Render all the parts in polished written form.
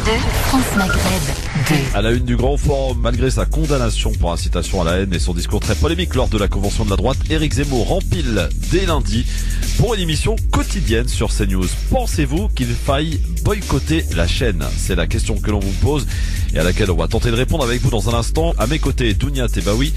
France Maghreb 2. À la une du Grand Forum, malgré sa condamnation pour incitation à la haine et son discours très polémique lors de la convention de la droite, Éric Zemmour rempile dès lundi pour une émission quotidienne sur CNews. Pensez-vous qu'il faille boycotter la chaîne? C'est la question que l'on vous pose et à laquelle on va tenter de répondre avec vous dans un instant. À mes côtés, Dounia Tebaoui,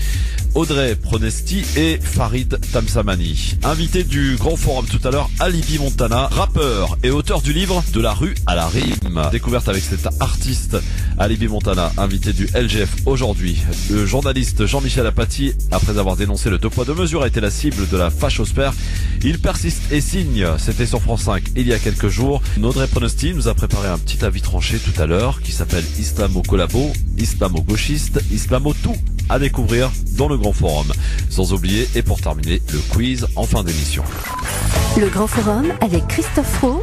Audrey Pronesti et Farid Tamsamani. Invité du Grand Forum tout à l'heure, Alibi Montana, rappeur et auteur du livre De la rue à la rime. Découverte avec cet artiste Alibi Montana, invité du LGF aujourd'hui. Le journaliste Jean-Michel Apathy, après avoir dénoncé le 2 poids 2 mesures, a été la cible de la fachosphère. Il persiste et signe. C'était sur France 5 il y a quelques jours. Audrey Pronesti nous a préparé un petit avis tranché tout à l'heure qui s'appelle Islamo-collabo, islamo-gauchiste, islamo-tout. À découvrir dans le Grand Forum. Sans oublier, et pour terminer, le quiz en fin d'émission. Le Grand Forum avec Christophe Roux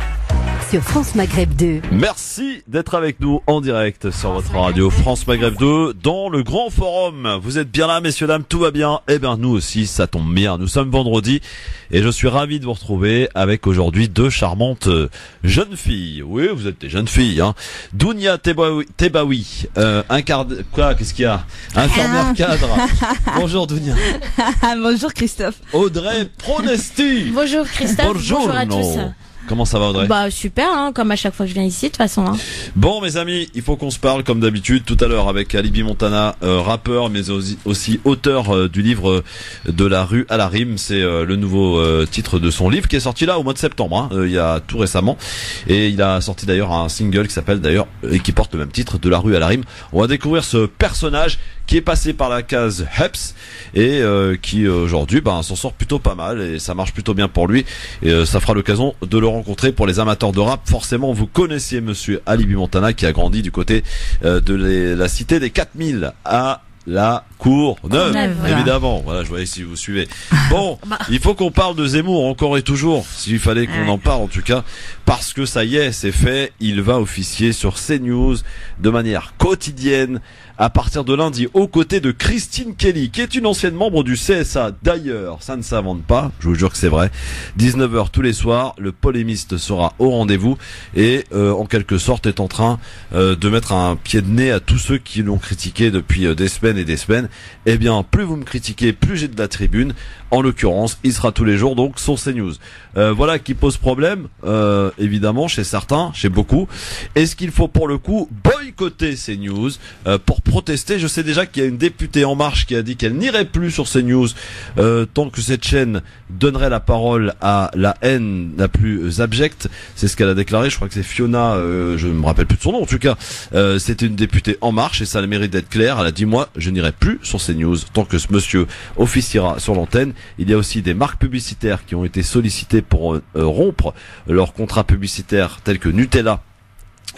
sur France Maghreb 2. Merci d'être avec nous en direct sur votre radio France Maghreb 2 dans le Grand Forum. Vous êtes bien là, messieurs, dames, tout va bien? Eh bien, nous aussi, ça tombe bien. Nous sommes vendredi et je suis ravi de vous retrouver avec aujourd'hui deux charmantes jeunes filles. Oui, vous êtes des jeunes filles, hein. Dounia Tebaoui, qu'est-ce qu'il y a? Infirmière cadre. Bonjour Dounia. Bonjour Christophe. Audrey Pronesti. Bonjour Christophe, bonjour à tous. Comment ça va Audrey? Bah super, hein, comme à chaque fois que je viens ici de toute façon. Hein. Bon mes amis, il faut qu'on se parle comme d'habitude tout à l'heure avec Alibi Montana, rappeur mais aussi auteur du livre De la rue à la rime. C'est le nouveau titre de son livre qui est sorti là au mois de septembre, hein, il y a tout récemment. Et il a sorti d'ailleurs un single qui s'appelle d'ailleurs et qui porte le même titre, De la rue à la rime. On va découvrir ce personnage qui est passé par la case Heps et qui aujourd'hui s'en sort plutôt pas mal et ça marche plutôt bien pour lui et ça fera l'occasion de le rencontrer. Pour les amateurs de rap, forcément vous connaissiez monsieur Alibi Montana qui a grandi du côté de la cité des 4000 à la Courneuve, voilà. Évidemment. Voilà, je voyais si vous suivez. Bon, il faut qu'on parle de Zemmour encore et toujours, s'il fallait qu'on en parle en tout cas, parce que ça y est, c'est fait, il va officier sur CNews de manière quotidienne à partir de lundi aux côtés de Christine Kelly, qui est une ancienne membre du CSA. D'ailleurs, ça ne s'invente pas, je vous jure que c'est vrai. 19h tous les soirs, le polémiste sera au rendez-vous et en quelque sorte est en train de mettre un pied de nez à tous ceux qui l'ont critiqué depuis des semaines et des semaines. Eh bien, plus vous me critiquez, plus j'ai de la tribune. En l'occurrence, il sera tous les jours donc sur CNews. Voilà qui pose problème, évidemment, chez certains, chez beaucoup. Est-ce qu'il faut pour le coup boycotter CNews pour protester? Je sais déjà qu'il y a une députée En Marche qui a dit qu'elle n'irait plus sur CNews tant que cette chaîne donnerait la parole à la haine la plus abjecte. C'est ce qu'elle a déclaré. Je crois que c'est Fiona, je ne me rappelle plus de son nom en tout cas. C'était une députée En Marche et ça a le mérite d'être clair. Elle a dit moi, je n'irai plus sur CNews tant que ce monsieur officiera sur l'antenne. Il y a aussi des marques publicitaires qui ont été sollicitées pour rompre leur contrat publicitaire tels que Nutella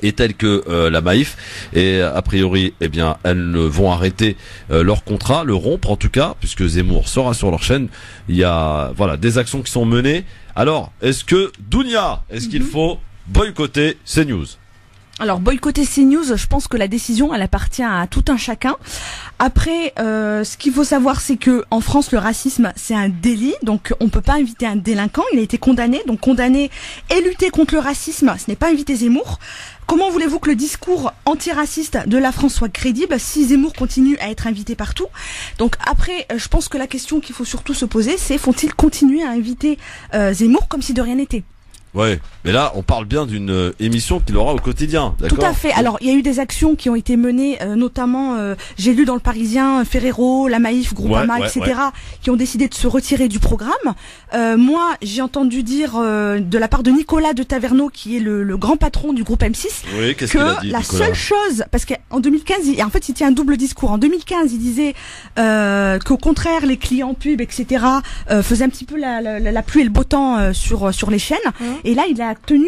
et tels que la Maïf, et a priori eh bien elles vont arrêter leur contrat, le rompre en tout cas, puisque Zemmour sera sur leur chaîne. Il y a des actions qui sont menées. Alors est-ce que Dounia, qu'il faut boycotter CNews? Alors boycotter CNews, je pense que la décision elle appartient à tout un chacun. Après, ce qu'il faut savoir, c'est que en France le racisme c'est un délit, donc on peut pas inviter un délinquant. Il a été condamné, donc condamner et lutter contre le racisme, ce n'est pas inviter Zemmour. Comment voulez-vous que le discours antiraciste de la France soit crédible si Zemmour continue à être invité partout? Donc après, je pense que la question qu'il faut surtout se poser, c'est faut-il continuer à inviter Zemmour comme si de rien n'était? Ouais, mais là on parle bien d'une émission qu'il aura au quotidien, d'accord? Tout à fait. Alors il y a eu des actions qui ont été menées, notamment j'ai lu dans le Parisien, Ferrero, la Maïf, Groupama, etc. qui ont décidé de se retirer du programme. Moi j'ai entendu dire de la part de Nicolas de Taverneau, qui est le grand patron du groupe M6, qu'est-ce qu'il a dit, la Nicolas? seule chose, parce qu'en 2015, en fait il tient un double discours. En 2015 il disait qu'au contraire les clients pub, etc. faisaient un petit peu la pluie et le beau temps sur les chaînes. Et là, il a tenu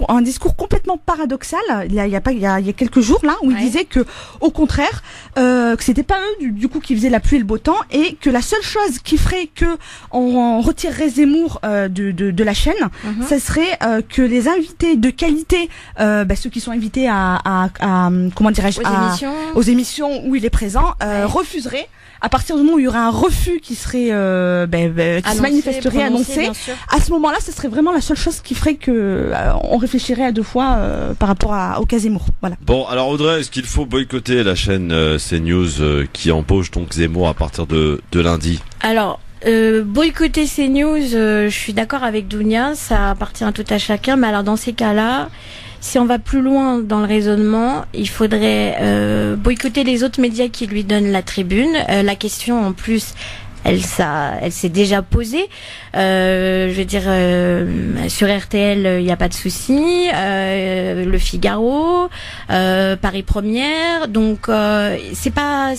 un discours complètement paradoxal. Il y a quelques jours là, où il disait que, au contraire, que c'était pas eux du coup qui faisaient la pluie et le beau temps, et que la seule chose qui ferait que on retirerait Zemmour de la chaîne, ça serait que les invités de qualité, ceux qui sont invités à comment dirais-je, aux émissions où il est présent, refuseraient À partir du moment où il y aurait un refus qui serait, qui se manifesterait, annoncé, à ce moment-là, ce serait vraiment la seule chose qui ferait que on réfléchirait à deux fois par rapport au cas Zemmour. Voilà. Bon, alors Audrey, est-ce qu'il faut boycotter la chaîne CNews qui embauche donc Zemmour à partir de lundi? Alors, boycotter CNews, je suis d'accord avec Dounia, ça appartient à tout à chacun, mais alors dans ces cas-là, si on va plus loin dans le raisonnement, il faudrait boycotter les autres médias qui lui donnent la tribune. La question en plus, elle s'est déjà posée. Je veux dire, sur RTL, il n'y a pas de souci. Le Figaro, Paris Première, donc c'est pas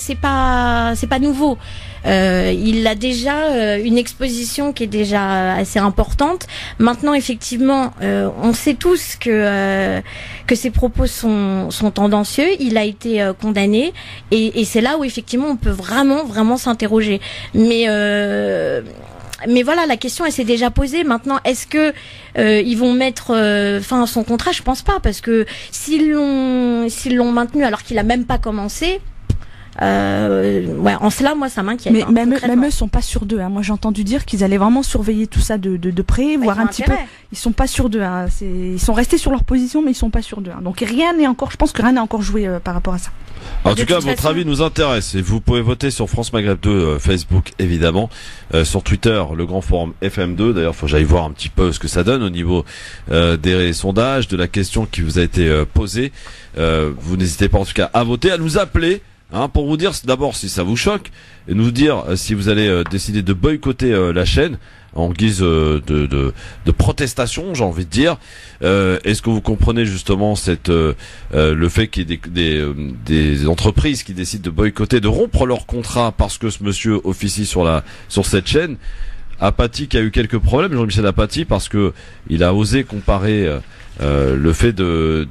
nouveau. Il a déjà une exposition qui est déjà assez importante. Maintenant, effectivement, on sait tous que ses propos sont tendancieux. Il a été condamné, et c'est là où effectivement on peut vraiment s'interroger. Mais voilà, la question elle s'est déjà posée. Maintenant, est-ce que ils vont mettre fin à son contrat? Je pense pas, parce que s'ils l'ont maintenu alors qu'il a même pas commencé. En cela, moi, ça m'inquiète. Mais même eux sont pas sûrs d'eux. Moi, j'ai entendu dire qu'ils allaient vraiment surveiller tout ça de près, voir un petit peu. Ils sont pas sûrs d'eux. Ils sont restés sur leur position, mais ils sont pas sûrs d'eux. Donc rien n'est encore. Je pense que rien n'est encore joué par rapport à ça. En tout cas, votre avis nous intéresse et vous pouvez voter sur France Maghreb 2, Facebook évidemment, sur Twitter, le Grand Forum FM2. D'ailleurs, faut que j'aille voir un petit peu ce que ça donne au niveau des sondages, de la question qui vous a été posée. Vous n'hésitez pas en tout cas à voter, à nous appeler. Pour vous dire d'abord si ça vous choque et nous dire si vous allez décider de boycotter la chaîne en guise de protestation, j'ai envie de dire. Est-ce que vous comprenez justement le fait qu'il y ait des entreprises qui décident de boycotter, de rompre leur contrat parce que ce monsieur officie sur cette chaîne? Apathy qui a eu quelques problèmes, Jean-Michel Apathy, parce que il a osé comparer le fait de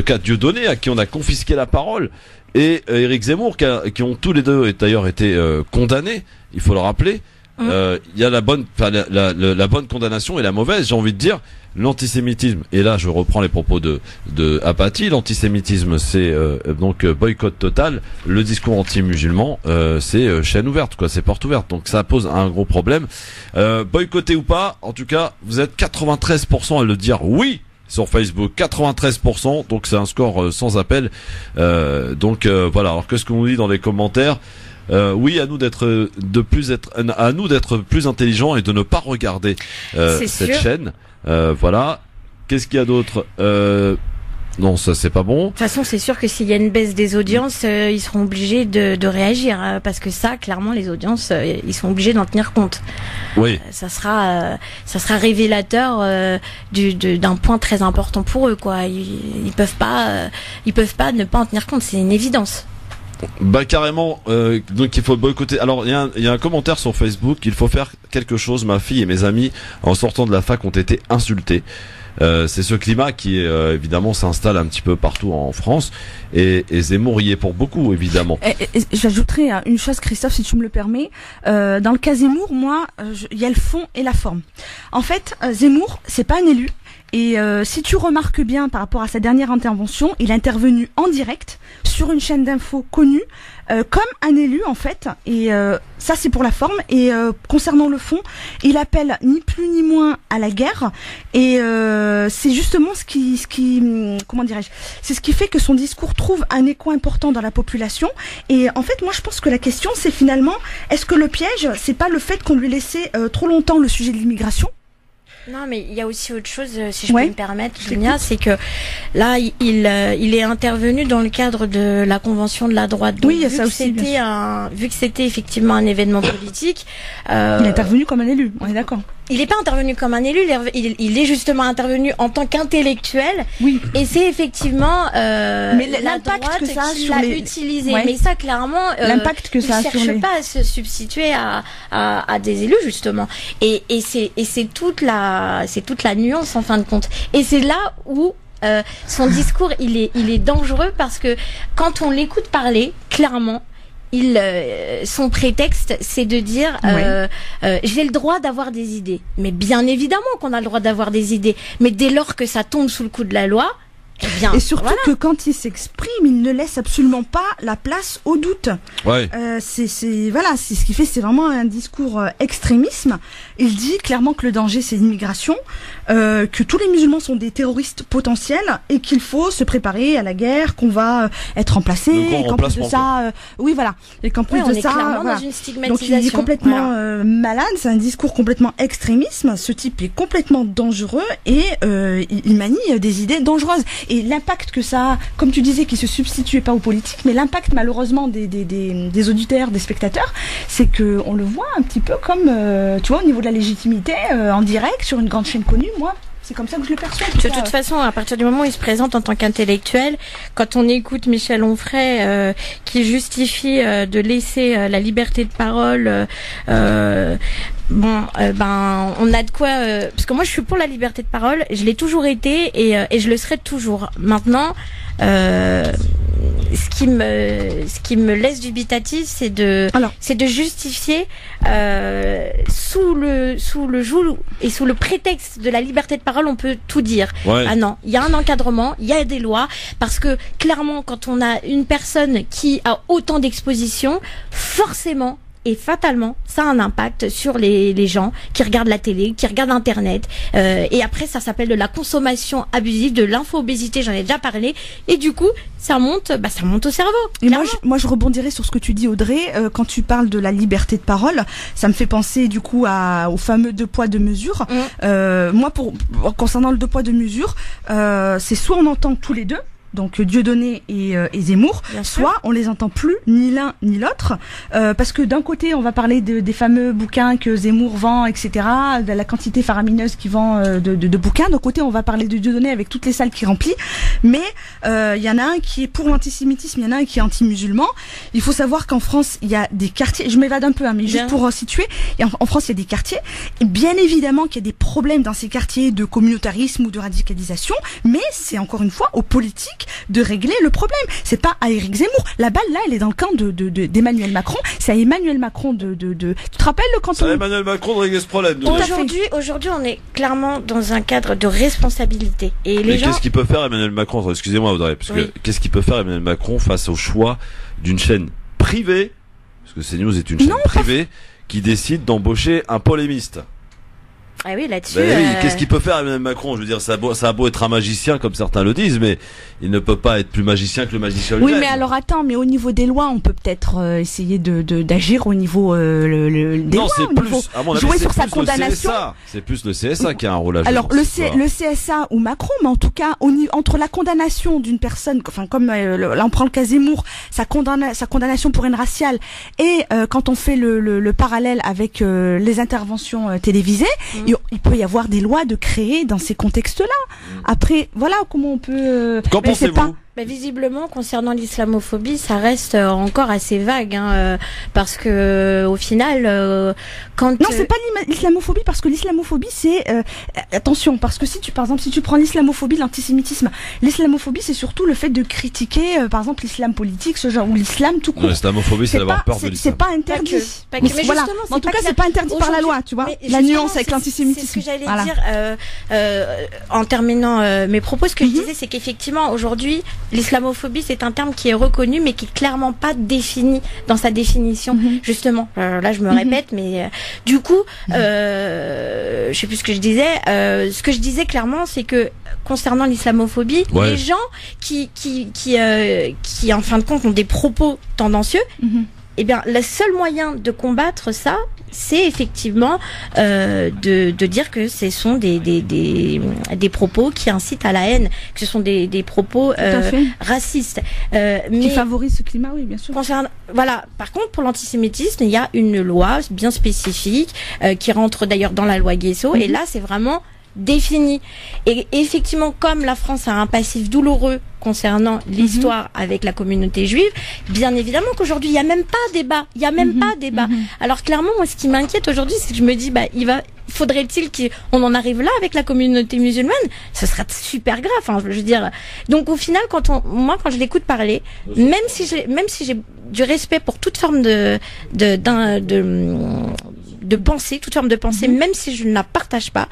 cas Dieudonné à qui on a confisqué la parole, et Éric Zemmour qui ont tous les deux d'ailleurs été condamnés, il faut le rappeler. Il y a la bonne condamnation et la mauvaise, j'ai envie de dire. L'antisémitisme, et là je reprends les propos de Apathy, l'antisémitisme c'est donc boycott total, le discours anti-musulman c'est chaîne ouverte, quoi, c'est porte ouverte, donc ça pose un gros problème. Boycotter ou pas, en tout cas vous êtes 93% à le dire oui sur Facebook, 93%, donc c'est un score sans appel. Voilà, alors qu'est-ce qu'on nous dit dans les commentaires? Oui, à nous d'être plus intelligents et de ne pas regarder cette chaîne. Voilà. Qu'est-ce qu'il y a d'autre? Non, ça c'est pas bon. De toute façon, c'est sûr que s'il y a une baisse des audiences, ils seront obligés de réagir, parce que ça, clairement, les audiences, ils sont obligés d'en tenir compte. Oui. Ça sera révélateur d'un point très important pour eux, quoi. Ils peuvent pas ne pas en tenir compte, c'est une évidence. Bah carrément, donc il faut boycotter. Alors il y a un commentaire sur Facebook: il faut faire quelque chose, ma fille et mes amis en sortant de la fac ont été insultés. C'est ce climat qui évidemment s'installe un petit peu partout en France, et Zemmour y est pour beaucoup évidemment. J'ajouterais une chose, Christophe, si tu me le permets. Dans le cas Zemmour, moi, il y a le fond et la forme. En fait, Zemmour, c'est pas un élu. Et si tu remarques bien par rapport à sa dernière intervention, il est intervenu en direct sur une chaîne d'infos connue, comme un élu en fait. Et ça c'est pour la forme. Et concernant le fond, il appelle ni plus ni moins à la guerre. Et c'est justement ce qui comment dirais-je, c'est ce qui fait que son discours trouve un écho important dans la population. Et en fait, moi je pense que la question c'est finalement, est-ce que le piège c'est pas le fait qu'on lui laissait trop longtemps le sujet de l'immigration? Non, mais il y a aussi autre chose, si je peux me permettre, Sonia, c'est que là, il est intervenu dans le cadre de la convention de la droite. Donc, oui, il y a ça aussi. Vu que c'était effectivement un événement politique, il est intervenu comme un élu. On est d'accord. Il n'est pas intervenu comme un élu, il est justement intervenu en tant qu'intellectuel. Oui. Et c'est effectivement mais la droite que ça qui l'a utilisé. Ouais. Mais ça, clairement, l'impact que ça a sur les... il ne cherche pas à se substituer à des élus, justement. Et c'est toute la nuance, en fin de compte. Et c'est là où son discours, il est dangereux, parce que quand on l'écoute parler, clairement, son prétexte, c'est de dire j'ai le droit d'avoir des idées. Mais bien évidemment qu'on a le droit d'avoir des idées. Mais dès lors que ça tombe sous le coup de la loi, Et surtout que quand il s'exprime, il ne laisse absolument pas la place au doute. Ouais. C'est ce qui fait, c'est vraiment un discours extrémisme. Il dit clairement que le danger c'est l'immigration, que tous les musulmans sont des terroristes potentiels et qu'il faut se préparer à la guerre, qu'on va être remplacé, et qu'en plus de ça, oui voilà, et qu'en plus de ça, dans une stigmatisation. Donc il est complètement malade, c'est un discours complètement extrémisme. Ce type est complètement dangereux et il manie des idées dangereuses. Et l'impact que ça a, comme tu disais, qui se substituait pas aux politiques, mais l'impact malheureusement des auditeurs, des spectateurs, c'est que on le voit un petit peu comme, tu vois, au niveau de la légitimité en direct sur une grande chaîne connue. Moi, c'est comme ça que je le perçois. De toute façon, à partir du moment où il se présente en tant qu'intellectuel, quand on écoute Michel Onfray qui justifie de laisser la liberté de parole, on a de quoi. Parce que moi, je suis pour la liberté de parole. Je l'ai toujours été et je le serai toujours. Maintenant, ce qui me laisse dubitatif, c'est de justifier sous le joug et sous le prétexte de la liberté de parole, on peut tout dire. Ouais. Ah non, il y a un encadrement, il y a des lois, parce que clairement, quand on a une personne qui a autant d'exposition, forcément et fatalement, ça a un impact sur les gens qui regardent la télé, qui regardent Internet. Et après, ça s'appelle de la consommation abusive, de l'info-obésité, j'en ai déjà parlé. Et du coup, ça monte au cerveau. Et moi, je rebondirais sur ce que tu dis, Audrey. Quand tu parles de la liberté de parole, ça me fait penser du coup au fameux 2 poids 2 mesures. Moi, concernant le 2 poids 2 mesures, c'est soit on entend tous les deux, donc Dieudonné et Zemmour, soit on les entend plus, ni l'un ni l'autre, parce que d'un côté on va parler des fameux bouquins que Zemmour vend, etc., de la quantité faramineuse qu'il vend de bouquins. D'un côté on va parler de Dieudonné avec toutes les salles qu'il remplit, mais il y en a un qui est pour l'antisémitisme, il y en a un qui est anti-musulman. Il faut savoir qu'en France il y a des quartiers, je m'évade un peu, mais juste pour situer, en France il y a des quartiers, et bien évidemment qu'il y a des problèmes dans ces quartiers de communautarisme ou de radicalisation, mais c'est encore une fois aux politiques de régler le problème. C'est pas à Éric Zemmour. La balle là, elle est dans le camp d'Emmanuel Macron. C'est à Emmanuel Macron tu te rappelles le canton? C'est à Emmanuel Macron de régler ce problème. Aujourd'hui, on est clairement dans un cadre de responsabilité. Et les gens. Qu'est-ce qu'il peut faire Emmanuel Macron? Excusez-moi, Audrey, parce que qu'est-ce qu'il peut faire Emmanuel Macron face au choix d'une chaîne privée, parce que CNews est une chaîne privée, qui décide d'embaucher un polémiste? Ah oui, là-dessus. Qu'est-ce qu'il peut faire Emmanuel Macron? Je veux dire, ça a beau être un magicien comme certains le disent, mais il ne peut pas être plus magicien que le magicien lui-même. Oui, mais alors attends, mais au niveau des lois, on peut peut-être essayer d'agir au niveau des lois. Non, c'est plus. À mon avis, jouer c'est sur sa plus condamnation. C'est plus le CSA qui a un rôle à jouer. Alors le CSA ou Macron, mais en tout cas entre la condamnation d'une personne, enfin comme là on prend le cas Zemmour, sa condamnation pour haine raciale, et quand on fait le parallèle avec les interventions télévisées. Il peut y avoir des lois de créer dans ces contextes-là. Après, voilà comment on peut. Qu'en pensez-vous? Visiblement, concernant l'islamophobie, ça reste encore assez vague, parce que au final, non, c'est pas l'islamophobie, parce que l'islamophobie, c'est attention, parce que par exemple, si tu prends l'islamophobie, l'antisémitisme, l'islamophobie, c'est surtout le fait de critiquer, par exemple, l'islam politique, ce genre, ou l'islam tout court. L'islamophobie, c'est d'avoir peur de l'islam. C'est pas interdit. Mais voilà. En tout cas, c'est pas interdit par la loi, tu vois. La nuance avec l'antisémitisme. C'est ce que j'allais dire en terminant mes propos. Ce que je disais, c'est qu'effectivement, aujourd'hui, l'islamophobie, c'est un terme qui est reconnu, mais qui est clairement pas défini dans sa définition. Justement, là, je me répète, mais du coup, je sais plus ce que je disais. Ce que je disais clairement, c'est que concernant l'islamophobie, les gens qui en fin de compte ont des propos tendancieux, eh bien, le seul moyen de combattre ça, c'est effectivement de dire que ce sont des propos qui incitent à la haine, que ce sont des propos racistes, qui favorisent ce climat, oui, bien sûr. Voilà. Par contre, pour l'antisémitisme, il y a une loi bien spécifique qui rentre d'ailleurs dans la loi Guesso, et là, c'est vraiment défini. Et effectivement, comme la France a un passif douloureux concernant l'histoire avec la communauté juive, bien évidemment qu'aujourd'hui il y a même pas débat, Alors clairement, moi, ce qui m'inquiète aujourd'hui, c'est que je me dis, faudrait-il qu'on en arrive là avec la communauté musulmane? Ce serait super grave, je veux dire. Donc au final, quand je l'écoute parler, même si j'ai du respect pour toute forme de pensée, toute forme de pensée, même si je ne la partage pas,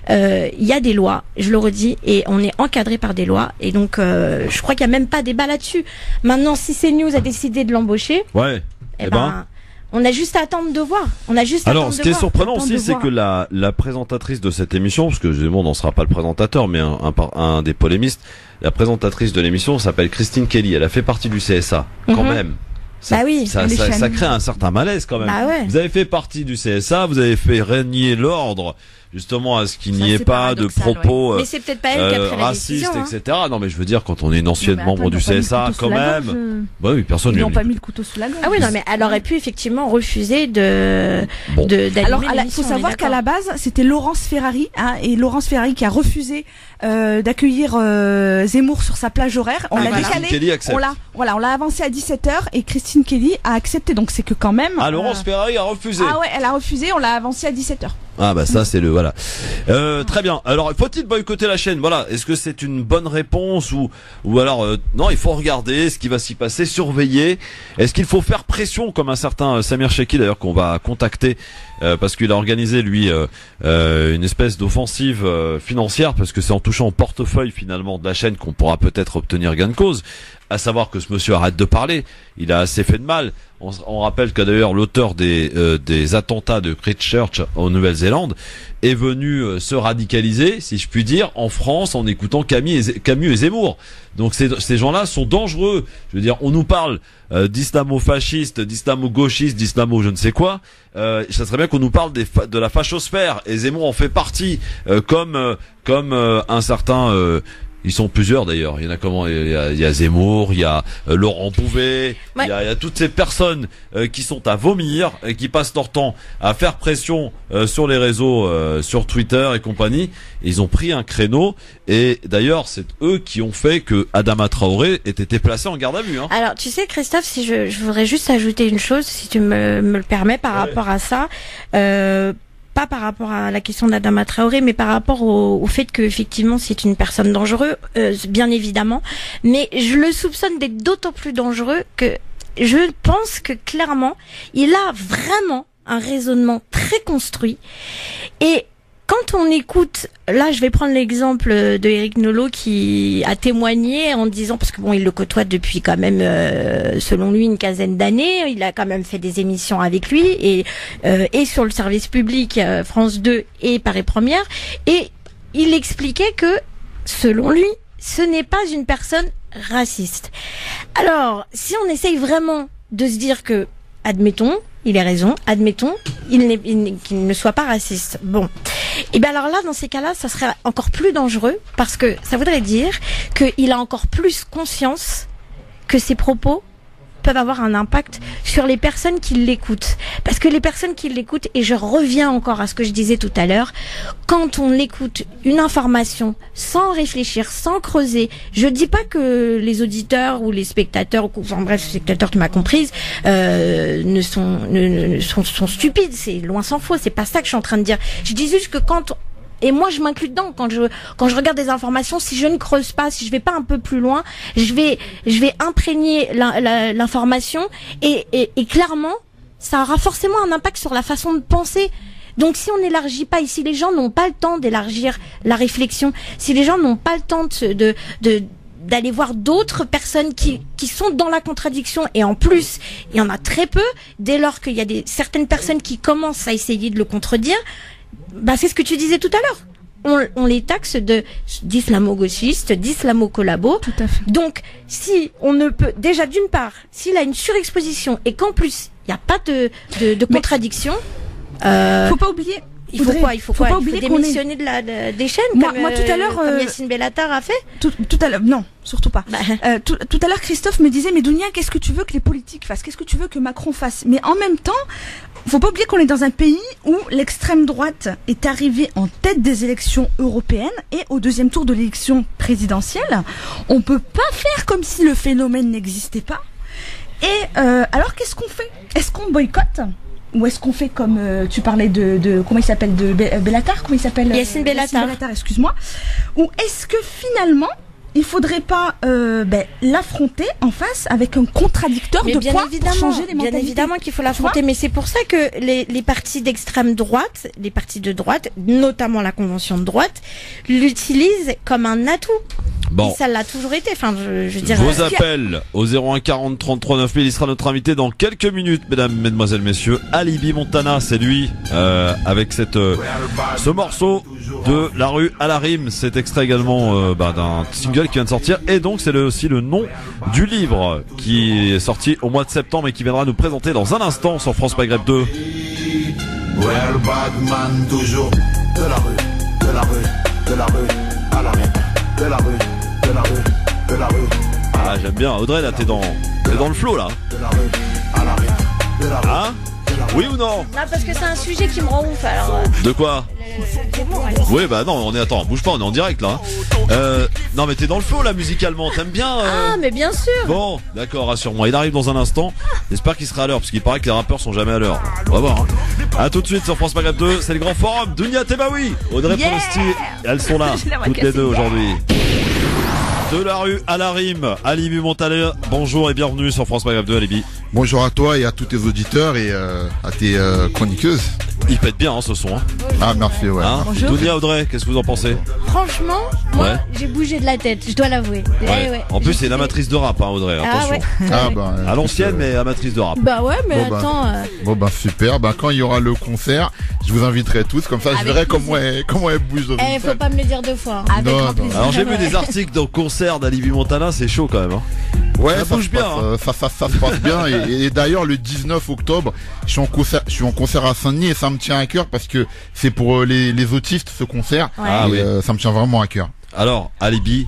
il y a des lois, je le redis, et on est encadré par des lois, et donc je crois qu'il n'y a même pas débat là-dessus. Maintenant, si CNews a décidé de l'embaucher, on a juste à attendre de voir. Alors, ce qui est surprenant aussi, c'est que la présentatrice de cette émission, parce que Zemmour n'en sera pas le présentateur, mais un des polémistes, la présentatrice de l'émission s'appelle Christine Kelly. Elle a fait partie du CSA, quand même. Ça crée un certain malaise quand même. Bah ouais. Vous avez fait partie du CSA, vous avez fait régner l'ordre justement à ce qu'il n'y ait pas de propos mais c'est peut-être pas elle qui a pris la racistes, décision, etc. Non mais je veux dire, quand on est une ancienne membre du CSA quand même, bah oui, personne ils n'ont pas mis le couteau sous la gorge. Ah oui, non mais elle aurait pu effectivement refuser d'allumer alors il faut l'émission, savoir qu'à la base c'était Laurence Ferrari, et Laurence Ferrari qui a refusé d'accueillir Zemmour sur sa plage horaire. On l'a décalé, on l'a avancé à 17h et Christine Kelly a accepté, donc c'est que quand même Laurence Ferrari a refusé. Ah ouais, elle a refusé, on l'a avancé à 17h. Ah bah ça c'est le voilà. Très bien. Alors faut-il boycotter la chaîne? Voilà. Est-ce que c'est une bonne réponse ou alors non, il faut regarder ce qui va s'y passer, surveiller. Est-ce qu'il faut faire pression comme un certain Samir Chekhi d'ailleurs qu'on va contacter parce qu'il a organisé lui une espèce d'offensive financière, parce que c'est en touchant au portefeuille finalement de la chaîne qu'on pourra peut-être obtenir gain de cause. À savoir que ce monsieur arrête de parler, il a assez fait de mal. On rappelle que d'ailleurs l'auteur des attentats de Christchurch en Nouvelle-Zélande est venu se radicaliser, si je puis dire, en France en écoutant Camus et Zemmour. Donc ces gens-là sont dangereux. Je veux dire, on nous parle d'islamo-fascistes, d'islamo-gauchistes, d'islamo je ne sais quoi. Ça serait bien qu'on nous parle de la fachosphère, et Zemmour en fait partie, comme un certain ils sont plusieurs d'ailleurs. Il y en a il y a Zemmour, il y a Laurent Bouvet, il y a toutes ces personnes qui sont à vomir et qui passent leur temps à faire pression sur les réseaux, sur Twitter et compagnie. Ils ont pris un créneau, et d'ailleurs c'est eux qui ont fait que Adama Traoré ait été placé en garde à vue. Alors tu sais Christophe, si je voudrais juste ajouter une chose, si tu me le permets, par rapport à ça. Pas par rapport à la question d'Adama Traoré, mais par rapport au fait que effectivement c'est une personne dangereuse, bien évidemment, mais je le soupçonne d'être d'autant plus dangereux que je pense que clairement il a vraiment un raisonnement très construit. Et quand on écoute, là je vais prendre l'exemple de Éric Nolot qui a témoigné en disant, parce que bon il le côtoie depuis quand même selon lui une quinzaine d'années, il a quand même fait des émissions avec lui et sur le service public France 2 et Paris Première, et il expliquait que selon lui ce n'est pas une personne raciste. Alors si on essaye vraiment de se dire que, admettons, il a raison, admettons qu'il ne soit pas raciste. Bon. Et bien alors là, dans ces cas-là, ça serait encore plus dangereux, parce que ça voudrait dire qu'il a encore plus conscience que ses propos peuvent avoir un impact sur les personnes qui l'écoutent. Parce que les personnes qui l'écoutent, et je reviens encore à ce que je disais tout à l'heure, quand on écoute une information sans réfléchir, sans creuser, je dis pas que les auditeurs ou les spectateurs, enfin bref, les spectateurs, tu m'as comprise, sont stupides, c'est loin s'en faut, c'est pas ça que je suis en train de dire. Je dis juste que et moi je m'inclus dedans, quand je regarde des informations, si je ne creuse pas, si je vais pas un peu plus loin, je vais imprégner l'information, et clairement ça aura forcément un impact sur la façon de penser. Donc si on n'élargit pas, et si les gens n'ont pas le temps d'élargir la réflexion, si les gens n'ont pas le temps d'aller voir d'autres personnes qui sont dans la contradiction, et en plus il y en a très peu, dès lors qu'il y a certaines personnes qui commencent à essayer de le contredire, bah c'est ce que tu disais tout à l'heure. On les taxe d'islamo-gauchistes, d'islamo-collabo. Tout à fait. Donc, si on ne peut, déjà d'une part, s'il a une surexposition et qu'en plus, il n'y a pas de contradiction, faut pas oublier. Il faut quoi? Il faut démissionner des chaînes, moi tout à l'heure, comme Yacine Bellatar a fait? Tout à l'heure, non, surtout pas. Tout à l'heure, Christophe me disait, mais Dounia, qu'est-ce que tu veux que les politiques fassent? Qu'est-ce que tu veux que Macron fasse? Mais en même temps, faut pas oublier qu'on est dans un pays où l'extrême droite est arrivée en tête des élections européennes et au deuxième tour de l'élection présidentielle. On peut pas faire comme si le phénomène n'existait pas. Et alors, qu'est-ce qu'on fait? Est-ce qu'on boycotte? Ou est-ce qu'on fait comme tu parlais de comment il s'appelle, de Bellatar, comment il s'appelle, Yacine Bellatar, excuse-moi. Ou est-ce que finalement il faudrait pas l'affronter en face avec un contradicteur mais de bien poids évidemment, pour changer les mentalités. Bien évidemment qu'il faut l'affronter, mais c'est pour ça que les partis d'extrême droite, les partis de droite, notamment la Convention de droite, l'utilisent comme un atout. Bon. Et ça l'a toujours été. Enfin, je veux dire. Vos appels au 01 40 33 9000, il sera notre invité dans quelques minutes, mesdames, mesdemoiselles, messieurs. Alibi Montana, c'est lui, avec ce morceau de La rue à la rime. C'est extrait également d'un single qui vient de sortir, et donc c'est aussi le nom du livre qui est sorti au mois de septembre et qui viendra nous présenter dans un instant sur France Maghreb 2. Well, Batman, toujours de la rue, de la rue, de la rue à la rime, de la rue, de la rue, de la rue. Ah, j'aime bien. Audrey, là, t'es dans le flow, là. De la rue à la rime, de la rue. Hein? Oui ou non? Non, parce que c'est un sujet qui me rend ouf. Alors. De quoi? C'est bon. Oui, bah non, attends, bouge pas, on est en direct là. Non, mais t'es dans le flow là, musicalement, t'aimes bien. Ah, mais bien sûr. Bon, d'accord, rassure-moi. Il arrive dans un instant. J'espère qu'il sera à l'heure, parce qu'il paraît que les rappeurs sont jamais à l'heure. On va voir. Hein. À tout de suite sur France Maghreb 2, c'est le grand forum. Dunia Temaoui, Audrey Prosti, elles sont là, toutes les deux aujourd'hui. De la rue à la rime, Alibi Montana, bonjour et bienvenue sur France Maghreb 2, Alibi. Bonjour à toi et à tous tes auditeurs et à tes chroniqueuses. Il pète bien ce son. Hein. Ah merci, ouais. Hein, Dunia, Audrey, qu'est-ce que vous en pensez? Franchement, moi, j'ai bougé de la tête, je dois l'avouer. Ouais. En plus, c'est une amatrice de rap, hein, Audrey, attention. À l'ancienne, mais amatrice de rap. Bah ouais, mais attends. Bon bah super, quand il y aura le concert, je vous inviterai tous, comme ça je verrai comment elle bouge. Faut pas me le dire deux fois. Avec grand plaisir. Alors j'ai vu des articles dans le concert d'Alibi Montana, c'est chaud quand même. Hein. Ouais, ça bouge bien. Ça se passe bien. Et d'ailleurs, le 19 octobre, je suis en concert à Saint-Denis et ça me tient à cœur parce que c'est pour les autistes ce concert. Ouais. Et ça me tient vraiment à cœur. Alors, Alibi,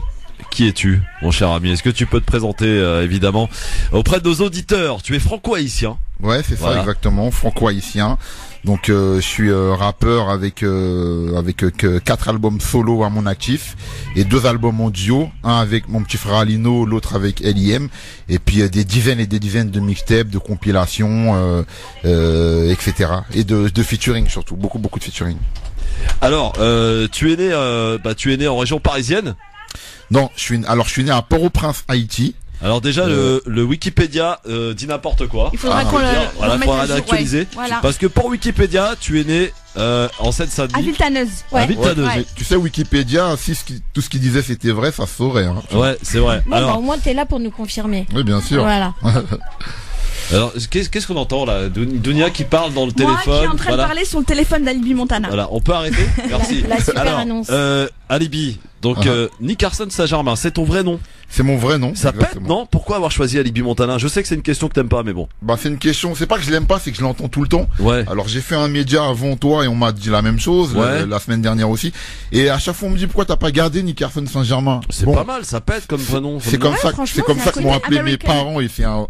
qui es-tu, mon cher ami? Est-ce que tu peux te présenter, évidemment, auprès de nos auditeurs? Tu es franco-haïtien. Ouais, c'est ça, exactement, franco-haïtien. Donc je suis rappeur avec 4 albums solo à mon actif et 2 albums en duo, un avec mon petit frère Alino, l'autre avec LIM, et puis des dizaines et des dizaines de mixtapes, de compilations, etc. Et de featuring surtout, beaucoup de featuring. Alors tu es né en région parisienne? Non, je suis né à Port-au-Prince, Haïti. Alors déjà le Wikipédia dit n'importe quoi. Il faudra qu'on faudra l'actualiser. Voilà. Parce que pour Wikipédia, tu es né en Seine-Saint-Denis. À Villetaneuse. À Villetaneuse. Ouais. Tu sais, Wikipédia, si tout ce qu'il disait c'était vrai, ça se saurait. Hein. Ouais, c'est vrai. Bon, alors, au moins t'es là pour nous confirmer. Oui, bien sûr. Voilà. Alors, qu'est-ce qu'on entend là? Dunia qui parle dans le téléphone. Moi qui est en train de parler sur le téléphone d'Alibi Montana. Voilà, on peut arrêter? Merci. La super annonce. Alibi, donc Nick Carson Saint-Germain, c'est ton vrai nom? C'est mon vrai nom. Ça pète, non? Pourquoi avoir choisi Alibi Montana? Je sais que c'est une question que t'aimes pas, mais bon. Bah, c'est une question, c'est pas que je l'aime pas, c'est que je l'entends tout le temps. Ouais. Alors, j'ai fait un média avant toi et on m'a dit la même chose, la semaine dernière aussi. Et à chaque fois, on me dit pourquoi t'as pas gardé Nick Carson Saint-Germain? C'est pas mal, ça pète comme prénom. C'est comme ça que m'ont appelé mes parents et c'est un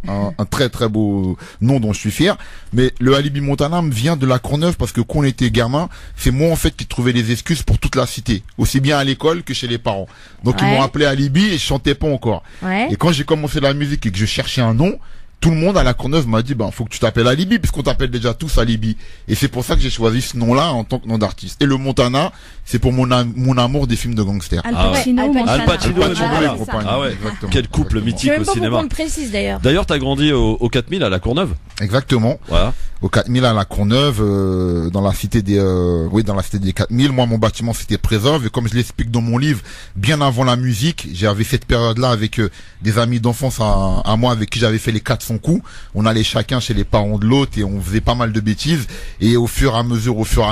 très très beau nom dont je suis fier. Mais le Alibi Montana me vient de la Courneuve parce que quand on était gamin, c'est moi en fait qui trouvais les excuses pour toute la cité. Aussi bien à l'école que chez les parents. Donc ils m'ont appelé Alibi et je chantais pas encore. Ouais. Et quand j'ai commencé la musique et que je cherchais un nom, tout le monde à la Courneuve m'a dit, faut que tu t'appelles Alibi, puisqu'on t'appelle déjà tous Alibi. Et c'est pour ça que j'ai choisi ce nom-là en tant que nom d'artiste. Et le Montana, c'est pour mon amour des films de gangsters. Al Pacino, Al Pacino et voilà. Ah ouais. Quel couple mythique au cinéma. On le précise d'ailleurs. D'ailleurs, t'as grandi au 4000 à la Courneuve. Exactement. Voilà. Au 4000 à la Courneuve, dans la cité des 4000. Moi, mon bâtiment, c'était Préserve. Et comme je l'explique dans mon livre, bien avant la musique, j'avais cette période-là avec des amis d'enfance à moi avec qui j'avais fait les 400 coups. On allait chacun chez les parents de l'autre et on faisait pas mal de bêtises. Et au fur et à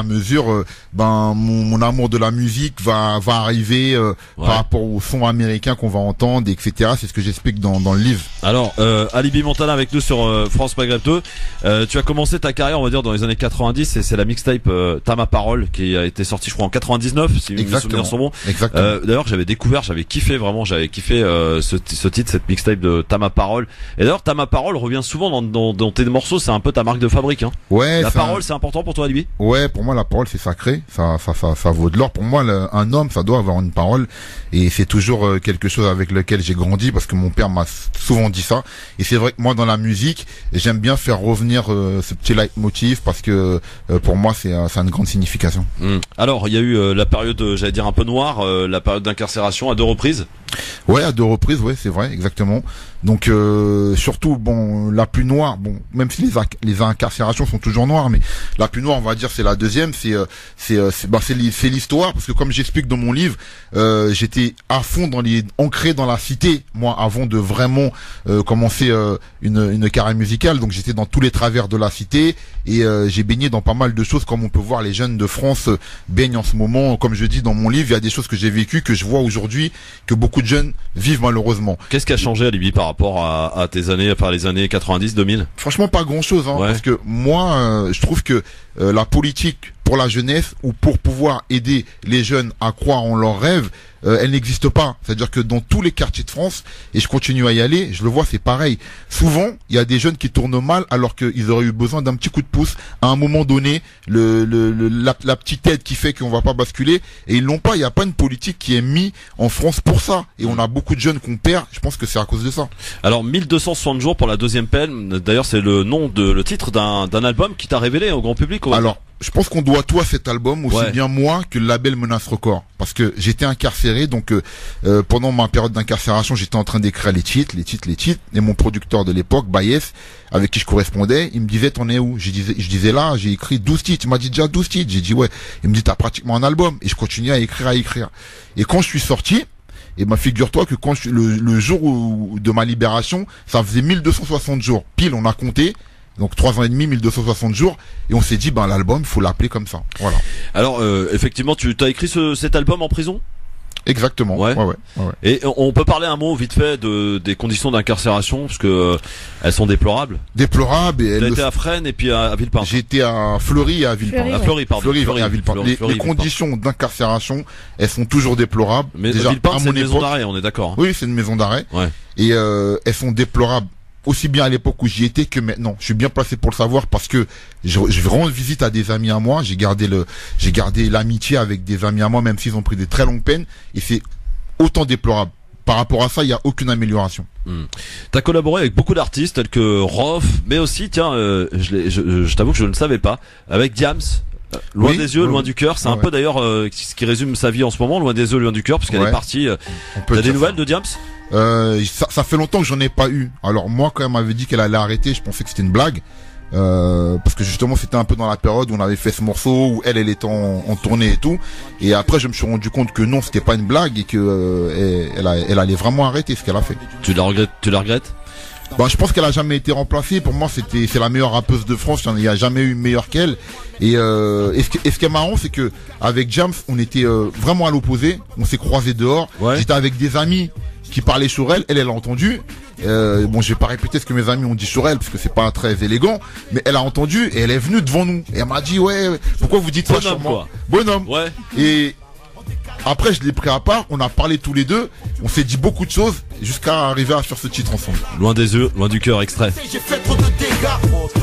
mesure, mon amour de la musique va arriver par rapport au son américain qu'on va entendre, etc. C'est ce que j'explique dans le livre. Alors, Alibi Montana avec nous sur France Maghreb 2. Tu as commencé ta carrière, on va dire, dans les années 90, et c'est la mixtape T'as ma parole qui a été sortie, je crois, en 99, si mes souvenirs sont bons. D'ailleurs, j'avais kiffé ce titre, cette mixtape de T'as ma parole. Et d'ailleurs, T'as ma parole revient souvent dans tes morceaux, c'est un peu ta marque de fabrique, hein. Ouais. La parole, c'est important pour toi, Alibi? Ouais, pour moi, la parole, c'est sacré. Ça vaut de l'or. Pour moi, un homme, ça doit avoir une parole. Et c'est toujours quelque chose avec lequel j'ai grandi parce que mon père m'a souvent dit ça. Et c'est vrai que moi, dans la musique, j'aime bien faire revenir ce petit leitmotiv parce que pour moi, c'est une grande signification. Alors, il y a eu la période, j'allais dire un peu noire, la période d'incarcération à 2 reprises. Ouais, à 2 reprises, ouais, c'est vrai, exactement. Donc surtout, bon, la plus noire, bon, même si les incarcérations sont toujours noires, mais la plus noire, on va dire, c'est la deuxième, c'est l'histoire, parce que comme j'explique dans mon livre, j'étais à fond ancré dans la cité, moi, avant de vraiment commencer une carrière musicale. Donc j'étais dans tous les travers de la cité et j'ai baigné dans pas mal de choses, comme on peut voir les jeunes de France baignent en ce moment. Comme je dis dans mon livre, il y a des choses que j'ai vécues, que je vois aujourd'hui, que beaucoup de jeunes vivent malheureusement. Qu'est-ce qui a changé, Alibi, par rapport à tes années, par les années 90, 2000? Franchement, pas grand-chose, hein, ouais. Parce que moi, je trouve que la politique pour la jeunesse ou pour pouvoir aider les jeunes à croire en leurs rêves, elle n'existe pas. C'est-à-dire que dans tous les quartiers de France, et je continue à y aller, je le vois, c'est pareil. Souvent, il y a des jeunes qui tournent mal alors qu'ils auraient eu besoin d'un petit coup de pouce à un moment donné, la petite aide qui fait qu'on va pas basculer, et ils l'ont pas. Il n'y a pas une politique qui est mise en France pour ça. Et on a beaucoup de jeunes qu'on perd. Je pense que c'est à cause de ça. Alors, 1260 jours pour la deuxième peine. D'ailleurs, c'est le titre d'un album qui t'a révélé au grand public. Alors, je pense qu'on doit tout à cet album, aussi ouais. bien moi que le label Menace Record. Parce que j'étais incarcéré, donc pendant ma période d'incarcération, j'étais en train d'écrire les titres. Et mon producteur de l'époque, Bayes, avec qui je correspondais, il me disait, t'en es où? Je disais là, j'ai écrit 12 titres. Il m'a dit déjà 12 titres. J'ai dit ouais. Il me dit, t'as pratiquement un album. Et je continuais à écrire. Et quand je suis sorti, et ben figure-toi que quand le jour de ma libération, ça faisait 1260 jours. Pile, on a compté. Donc 3 ans et demi, 1260 jours, et on s'est dit l'album, il faut l'appeler comme ça. Voilà. Alors effectivement, tu as écrit cet album en prison? Exactement. Ouais. Et on peut parler un mot vite fait des conditions d'incarcération, parce que elles sont déplorables. Déplorables. Tu as été à Fresnes et puis à Villepinte. J'ai été à Fleury et à Villepinte. Fleury et à Villepinte. Les conditions d'incarcération, elles sont toujours déplorables. Mais déjà, Villepinte, c'est une maison d'arrêt, on est d'accord. Oui, c'est une maison d'arrêt. Ouais. Et elles sont déplorables. Aussi bien à l'époque où j'y étais que maintenant. Je suis bien placé pour le savoir parce que je rends visite à des amis à moi. J'ai gardé l'amitié avec des amis à moi, même s'ils ont pris des très longues peines. Et c'est autant déplorable. Par rapport à ça, il n'y a aucune amélioration. T'as collaboré avec beaucoup d'artistes tels que Rof, mais aussi, tiens, je t'avoue que je ne savais pas, avec Diams. Loin des yeux, loin du cœur, c'est un peu d'ailleurs ce qui résume sa vie en ce moment, loin des yeux, loin du cœur, parce qu'elle est partie. T'as des nouvelles de Diams? Ça fait longtemps que j'en ai pas eu. Alors moi, quand elle m'avait dit qu'elle allait arrêter, je pensais que c'était une blague. Parce que justement c'était un peu dans la période où on avait fait ce morceau où elle était en tournée et tout, et après je me suis rendu compte que non, c'était pas une blague et que elle allait vraiment arrêter ce qu'elle a fait. Tu la regrettes? Je pense qu'elle a jamais été remplacée. Pour moi, c'est la meilleure rappeuse de France. Il n'y a jamais eu meilleure qu'elle. Et ce qui est marrant, c'est que avec Jams, on était vraiment à l'opposé. On s'est croisés dehors. Ouais. J'étais avec des amis qui parlaient sur elle. Elle a entendu. Je vais pas répéter ce que mes amis ont dit sur elle parce que c'est pas très élégant. Mais elle a entendu et elle est venue devant nous. Et elle m'a dit pourquoi vous dites ça sur moi? Bonhomme. Ouais. Et après, je l'ai pris à part, on a parlé tous les deux, on s'est dit beaucoup de choses jusqu'à arriver à faire ce titre ensemble. Loin des yeux, loin du cœur, extrait. J'ai fait trop de dégâts,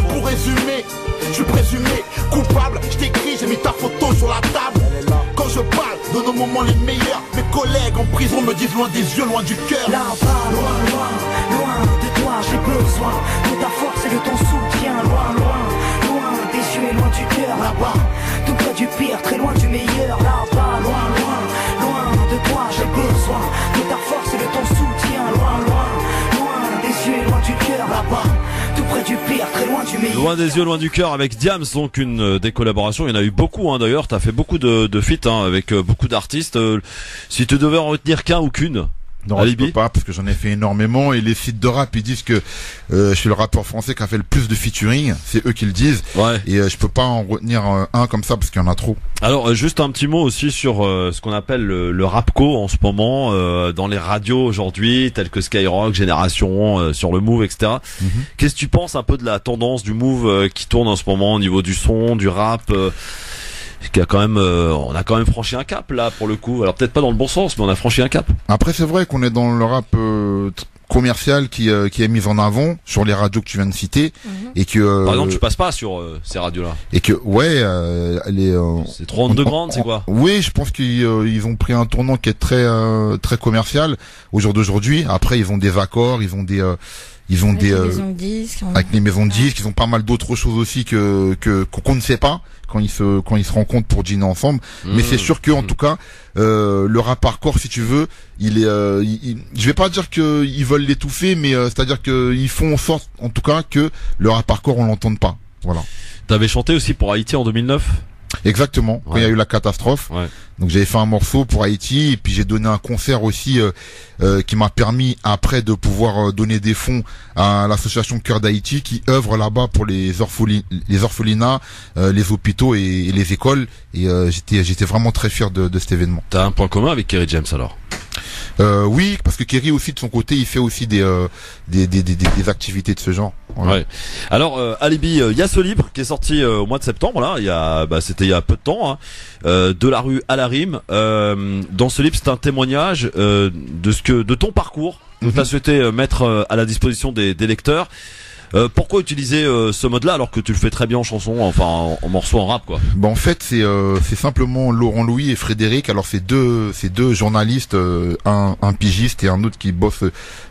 pour résumer, je suis présumé coupable, je t'écris, j'ai mis ta photo sur la table. Quand je parle de nos moments les meilleurs, mes collègues en prison me disent loin des yeux, loin du cœur. Là-bas, loin de toi, j'ai besoin de ta force et de ton soutien. Loin des yeux et loin du cœur. Là-bas, tout près du pire, très loin du meilleur. Là-bas, loin de toi, j'ai besoin de ta force et de ton soutien. Loin des yeux et loin du cœur. Là-bas, tout près du pire, très loin du meilleur. Loin des yeux, loin du cœur avec Diams, donc une des collaborations. Il y en a eu beaucoup, d'ailleurs. T'as fait beaucoup de feats avec beaucoup d'artistes. Si tu devais en retenir qu'un ou qu'une? Non, je peux pas parce que j'en ai fait énormément et les sites de rap ils disent que je suis le rappeur français qui a fait le plus de featuring, c'est eux qui le disent. Ouais. Et je peux pas en retenir un comme ça parce qu'il y en a trop. Alors juste un petit mot aussi sur ce qu'on appelle le rapco en ce moment dans les radios aujourd'hui telles que Skyrock, Génération, sur le Move, etc. Qu'est-ce que tu penses un peu de la tendance du Move qui tourne en ce moment au niveau du son, du rap qui a quand même, on a quand même franchi un cap là pour le coup. Alors peut-être pas dans le bon sens, mais on a franchi un cap. Après c'est vrai qu'on est dans le rap commercial qui est mis en avant sur les radios que tu viens de citer et que par exemple tu passes pas sur ces radios là et que c'est trop underground, c'est quoi? Oui, je pense qu'ils ont pris un tournant qui est très commercial au jour d'aujourd'hui. Après ils ont des accords, ils ont des maisons de disques, avec les maisons de disques, ils ont pas mal d'autres choses aussi qu'on ne sait pas, quand ils se rencontrent pour dîner ensemble. Mais c'est sûr que en tout cas, le rap hardcore, si tu veux, il est, je vais pas dire que ils veulent l'étouffer, mais c'est-à-dire que ils font en sorte, en tout cas, que le rap hardcore on l'entende pas. Voilà. T'avais chanté aussi pour Haïti en 2009? Exactement, quand il y a eu la catastrophe. Ouais. Donc j'avais fait un morceau pour Haïti et puis j'ai donné un concert aussi qui m'a permis après de pouvoir donner des fonds à l'association Cœur d'Haïti qui œuvre là-bas pour les orphelinats, les hôpitaux et les écoles. Et j'étais vraiment très fier de cet événement. T'as un point commun avec Kerry James alors? Oui, parce que Kerry aussi de son côté, il fait aussi des activités de ce genre. Voilà. Ouais. Alors Alibi, il y a ce livre qui est sorti au mois de septembre là, c'était il y a peu de temps, hein, de la rue à la rime. Dans ce livre, c'est un témoignage de ton parcours que tu as souhaité mettre à la disposition des lecteurs. Pourquoi utiliser ce mode-là alors que tu le fais très bien en chanson, enfin en morceau, en rap quoi? En fait c'est simplement Laurent Louis et Frédéric. Alors c'est deux journalistes, un pigiste et un autre qui bosse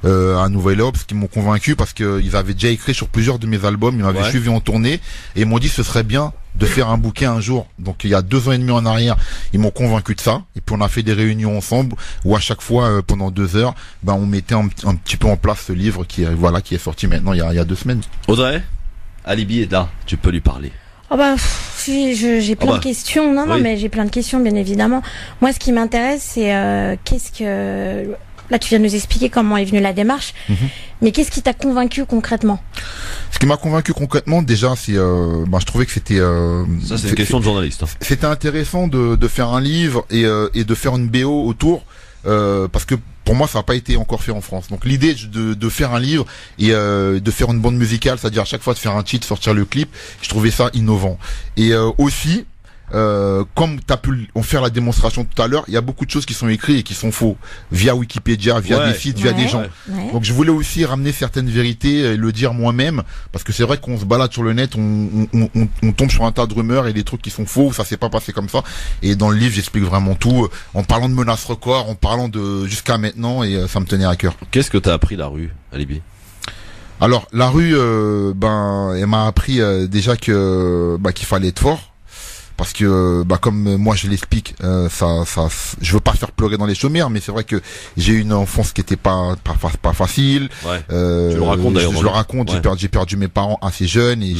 à Nouvelle Obs, qui m'ont convaincu parce que ils avaient déjà écrit sur plusieurs de mes albums, ils m'avaient suivi en tournée et ils m'ont dit ce serait bien de faire un bouquin un jour. Donc il y a 2 ans et demi en arrière, ils m'ont convaincu de ça. Et puis on a fait des réunions ensemble où à chaque fois pendant 2 heures, on mettait un petit peu en place ce livre qui est sorti maintenant il y a 2 semaines. Audrey, Alibi est là, tu peux lui parler. Oh bah, j'ai plein de questions. Non, mais j'ai plein de questions, bien évidemment. Moi, ce qui m'intéresse, c'est là, tu viens de nous expliquer comment est venue la démarche, mais qu'est-ce qui t'a convaincu concrètement? Ce qui m'a convaincu concrètement, déjà, c'est, je trouvais que c'était. Ça, c'est une question de journaliste. Hein. C'était intéressant de faire un livre et de faire une BO autour, parce que pour moi, ça n'a pas été encore fait en France. Donc l'idée de faire un livre et de faire une bande musicale, c'est-à-dire à chaque fois de faire un titre, sortir le clip, je trouvais ça innovant. Et aussi. Comme tu as pu en faire la démonstration tout à l'heure, il y a beaucoup de choses qui sont écrites et qui sont faux via Wikipédia, via des sites, via des gens. Donc je voulais aussi ramener certaines vérités et le dire moi-même, parce que c'est vrai qu'on se balade sur le net, on tombe sur un tas de rumeurs et des trucs qui sont faux, ça s'est pas passé comme ça. Et dans le livre, j'explique vraiment tout, en parlant de menaces records, en parlant de jusqu'à maintenant, et ça me tenait à cœur. Qu'est-ce que t'as appris la rue, Alibi? Alors la rue, elle m'a appris déjà que qu'il fallait être fort. Parce que comme moi je l'explique, je veux pas faire pleurer dans les chaumières, mais c'est vrai que j'ai eu une enfance qui était pas facile. Ouais. Tu le racontes d'ailleurs. Je le raconte. Ouais. J'ai perdu mes parents assez jeunes et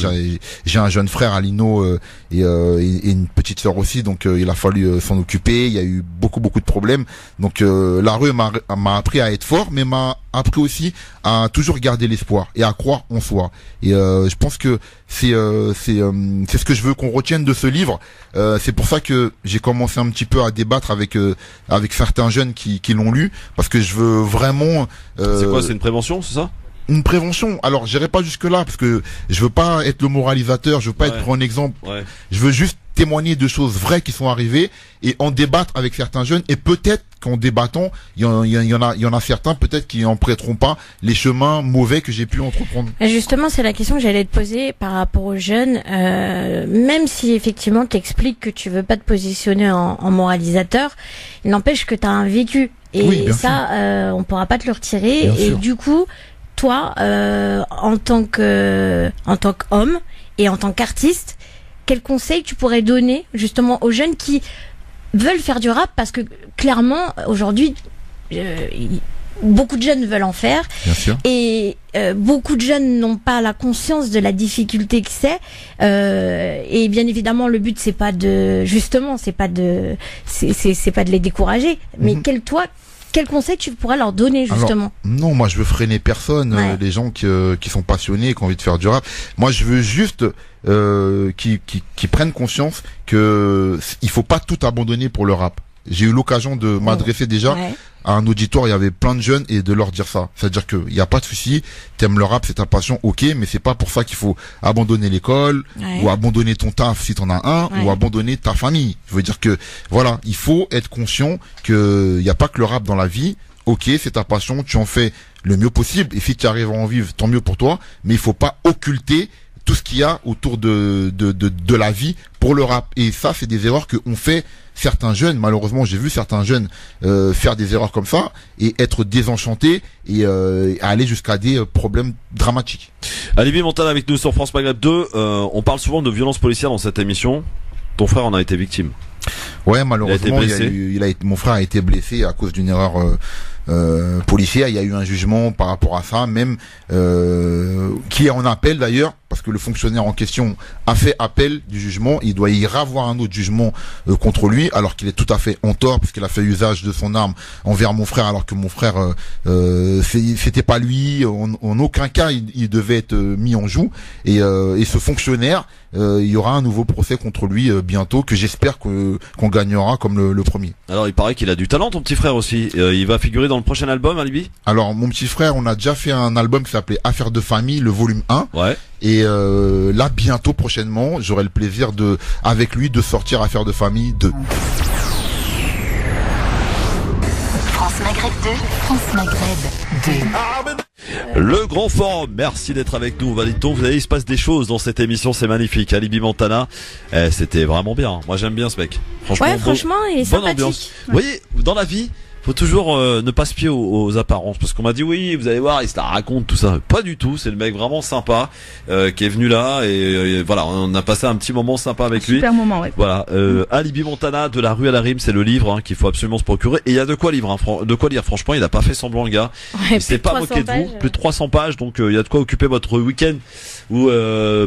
j'ai un jeune frère, Alino, et une petite sœur aussi. Donc il a fallu s'en occuper. Il y a eu beaucoup de problèmes. Donc la rue m'a appris à être fort, mais m'a appris aussi à toujours garder l'espoir et à croire en soi. Et je pense que c'est ce que je veux qu'on retienne de ce livre. C'est pour ça que j'ai commencé un petit peu à débattre avec certains jeunes qui l'ont lu, parce que je veux vraiment. C'est quoi? C'est une prévention, c'est ça? Une prévention. Alors, j'irai pas jusque là parce que je veux pas être le moralisateur, je veux pas être un exemple. Ouais. Je veux juste témoigner de choses vraies qui sont arrivées et en débattre avec certains jeunes, et peut-être qu'en débattant, il y en a certains peut-être qui n'emprunteront pas les chemins mauvais que j'ai pu entreprendre. Justement, c'est la question que j'allais te poser par rapport aux jeunes. Même si effectivement t'expliques que tu veux pas te positionner en moralisateur, il n'empêche que tu as un vécu, et ça, on pourra pas te le retirer. Bien et sûr. Du coup, toi, en tant qu'homme et en tant qu'artiste, quel conseil tu pourrais donner justement aux jeunes qui veulent faire du rap, parce que clairement aujourd'hui beaucoup de jeunes veulent en faire. Bien sûr. Et beaucoup de jeunes n'ont pas la conscience de la difficulté que c'est, et bien évidemment le but c'est pas de les décourager, mais quel conseil tu pourrais leur donner justement? Alors, non, moi je veux freiner personne, les gens qui sont passionnés et qui ont envie de faire du rap. Moi je veux juste qui prennent conscience que il faut pas tout abandonner pour le rap. J'ai eu l'occasion de m'adresser déjà à un auditoire, il y avait plein de jeunes, et de leur dire ça. C'est-à-dire que il y a pas de souci, t'aimes le rap, c'est ta passion, ok, mais c'est pas pour ça qu'il faut abandonner l'école, ou abandonner ton taf si t'en as un, ou abandonner ta famille. Je veux dire que, voilà, il faut être conscient que y a pas que le rap dans la vie. Ok, c'est ta passion, tu en fais le mieux possible, et si tu arrives à en vivre, tant mieux pour toi, mais il faut pas occulter tout ce qu'il y a autour de la vie pour le rap. Et ça, c'est des erreurs que ont fait certains jeunes. Malheureusement, j'ai vu certains jeunes faire des erreurs comme ça et être désenchantés et aller jusqu'à des problèmes dramatiques. Alibi Montana avec nous sur France Maghreb 2. On parle souvent de violence policière dans cette émission. ton frère en a été victime. Ouais, malheureusement, il a été mon frère a été blessé à cause d'une erreur policière. Il y a eu un jugement par rapport à ça, même qui est en appel d'ailleurs, parce que le fonctionnaire en question a fait appel du jugement. Il doit y avoir un autre jugement contre lui, alors qu'il est tout à fait en tort, parce qu'il a fait usage de son arme envers mon frère, alors que mon frère, c'était pas lui. En aucun cas, il devait être mis en joue. Et ce fonctionnaire, il y aura un nouveau procès contre lui bientôt, que j'espère qu'on gagnera comme le premier. Alors il paraît qu'il a du talent, ton petit frère aussi. Il va figurer dans le prochain album, Alibi? Alors mon petit frère, on a déjà fait un album qui s'appelait Affaires de famille, le volume 1. Ouais. Et là bientôt, prochainement, j'aurai le plaisir avec lui de sortir Affaires de famille 2. France Maghreb 2, France Maghreb 2. Le Grand Forum, merci d'être avec nous, Validton. Vous savez, il se passe des choses dans cette émission, c'est magnifique. Alibi Montana, c'était vraiment bien. Moi j'aime bien ce mec. Franchement, Ouais, franchement, il est bonne sympathique. ambiance. Vous voyez, dans la vie, faut toujours ne pas se fier aux apparences, parce qu'on m'a dit oui, vous allez voir, il se la raconte tout ça. Pas du tout, c'est le mec vraiment sympa qui est venu là et voilà, on a passé un petit moment sympa avec lui. Super moment, ouais. Voilà, Alibi Montana, de la rue à la rime, c'est le livre qu'il faut absolument se procurer. Et il y a de quoi lire, de quoi lire. Franchement, il a pas fait semblant le gars. Ouais, Il s'est pas moqué de vous. Plus de 300 pages, donc il y a de quoi occuper votre week-end. Ou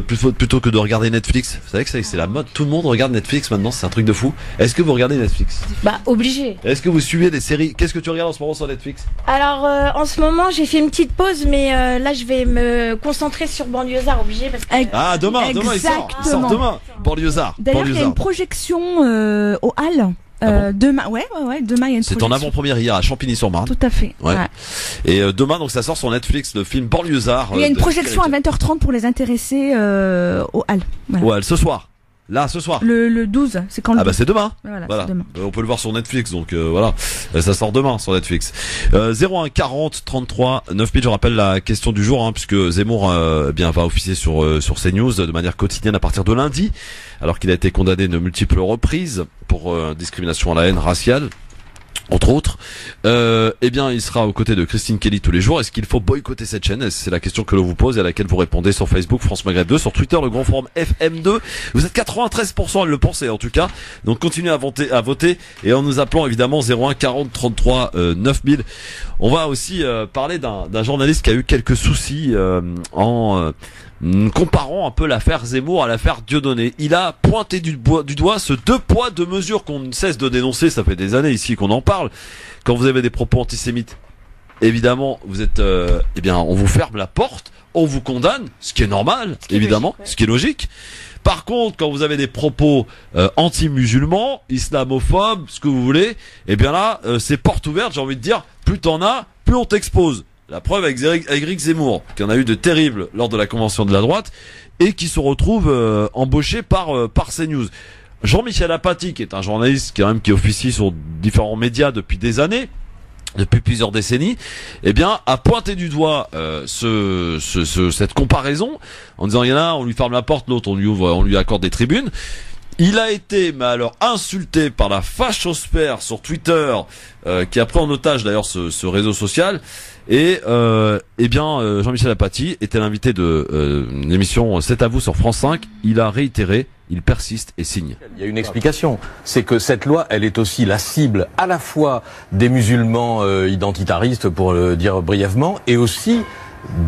plutôt que de regarder Netflix. Vous savez que c'est la mode. Tout le monde regarde Netflix maintenant, c'est un truc de fou. Est-ce que vous regardez Netflix? Bah, obligé. Est-ce que vous suivez des séries? Qu'est-ce que tu regardes en ce moment sur Netflix? Alors, en ce moment, j'ai fait une petite pause, mais là, je vais me concentrer sur Banlieusard, obligé, parce que... Ah, demain il sort demain. Banlieusard. D'ailleurs, il y a une projection au Halles. Demain, ouais, demain il y a une C'est projection. en avant-première hier à Champigny-sur-Marne. Tout à fait. Ouais. Et demain, donc ça sort sur Netflix, le film Banlieusard. Il y a une projection à 20h30 pour les intéressés au Halles. Voilà. Ouais, ce soir. Là, ce soir. Le 12, c'est quand le 12. Bah c'est demain. Voilà, Voilà. c'est demain. On peut le voir sur Netflix, donc voilà. Ça sort demain sur Netflix. 01 40 33 9000. Je rappelle la question du jour, puisque Zemmour va officier sur CNews de manière quotidienne à partir de lundi, alors qu'il a été condamné de multiples reprises pour discrimination à la haine raciale. Entre autres, il sera aux côtés de Christine Kelly tous les jours. Est-ce qu'il faut boycotter cette chaîne? C'est la question que l'on vous pose et à laquelle vous répondez sur Facebook France Maghreb 2, sur Twitter le Grand Forum FM2. Vous êtes 93% à le penser en tout cas. Donc continuez à voter et en nous appelant évidemment 01 40 33 9000. On va aussi parler d'un journaliste qui a eu quelques soucis en comparant un peu l'affaire Zemmour à l'affaire Dieudonné. Il a pointé du doigt ce 2 poids 2 mesures qu'on ne cesse de dénoncer, ça fait des années ici qu'on en parle. Quand vous avez des propos antisémites, évidemment, vous êtes on vous ferme la porte, on vous condamne, ce qui est normal, évidemment, ce qui est logique. Par contre, quand vous avez des propos anti-musulmans, islamophobes, ce que vous voulez, là, c'est porte ouverte, j'ai envie de dire, plus t'en as, plus on t'expose. La preuve avec Éric Zemmour, qui en a eu de terribles lors de la convention de la droite, et qui se retrouve embauché par CNews. Jean-Michel Apathy, qui est un journaliste qui officie sur différents médias depuis des années, depuis plusieurs décennies, a pointé du doigt cette comparaison, en disant il y en a un, on lui ferme la porte, l'autre on lui accorde des tribunes. Il a été, insulté par la fachosphère sur Twitter, qui a pris en otage d'ailleurs ce réseau social. Et Jean-Michel Apathy était l'invité de l'émission C'est à vous sur France 5. Il a réitéré, il persiste et signe. Il y a une explication, c'est que cette loi, elle est aussi la cible à la fois des musulmans identitaristes, pour le dire brièvement, et aussi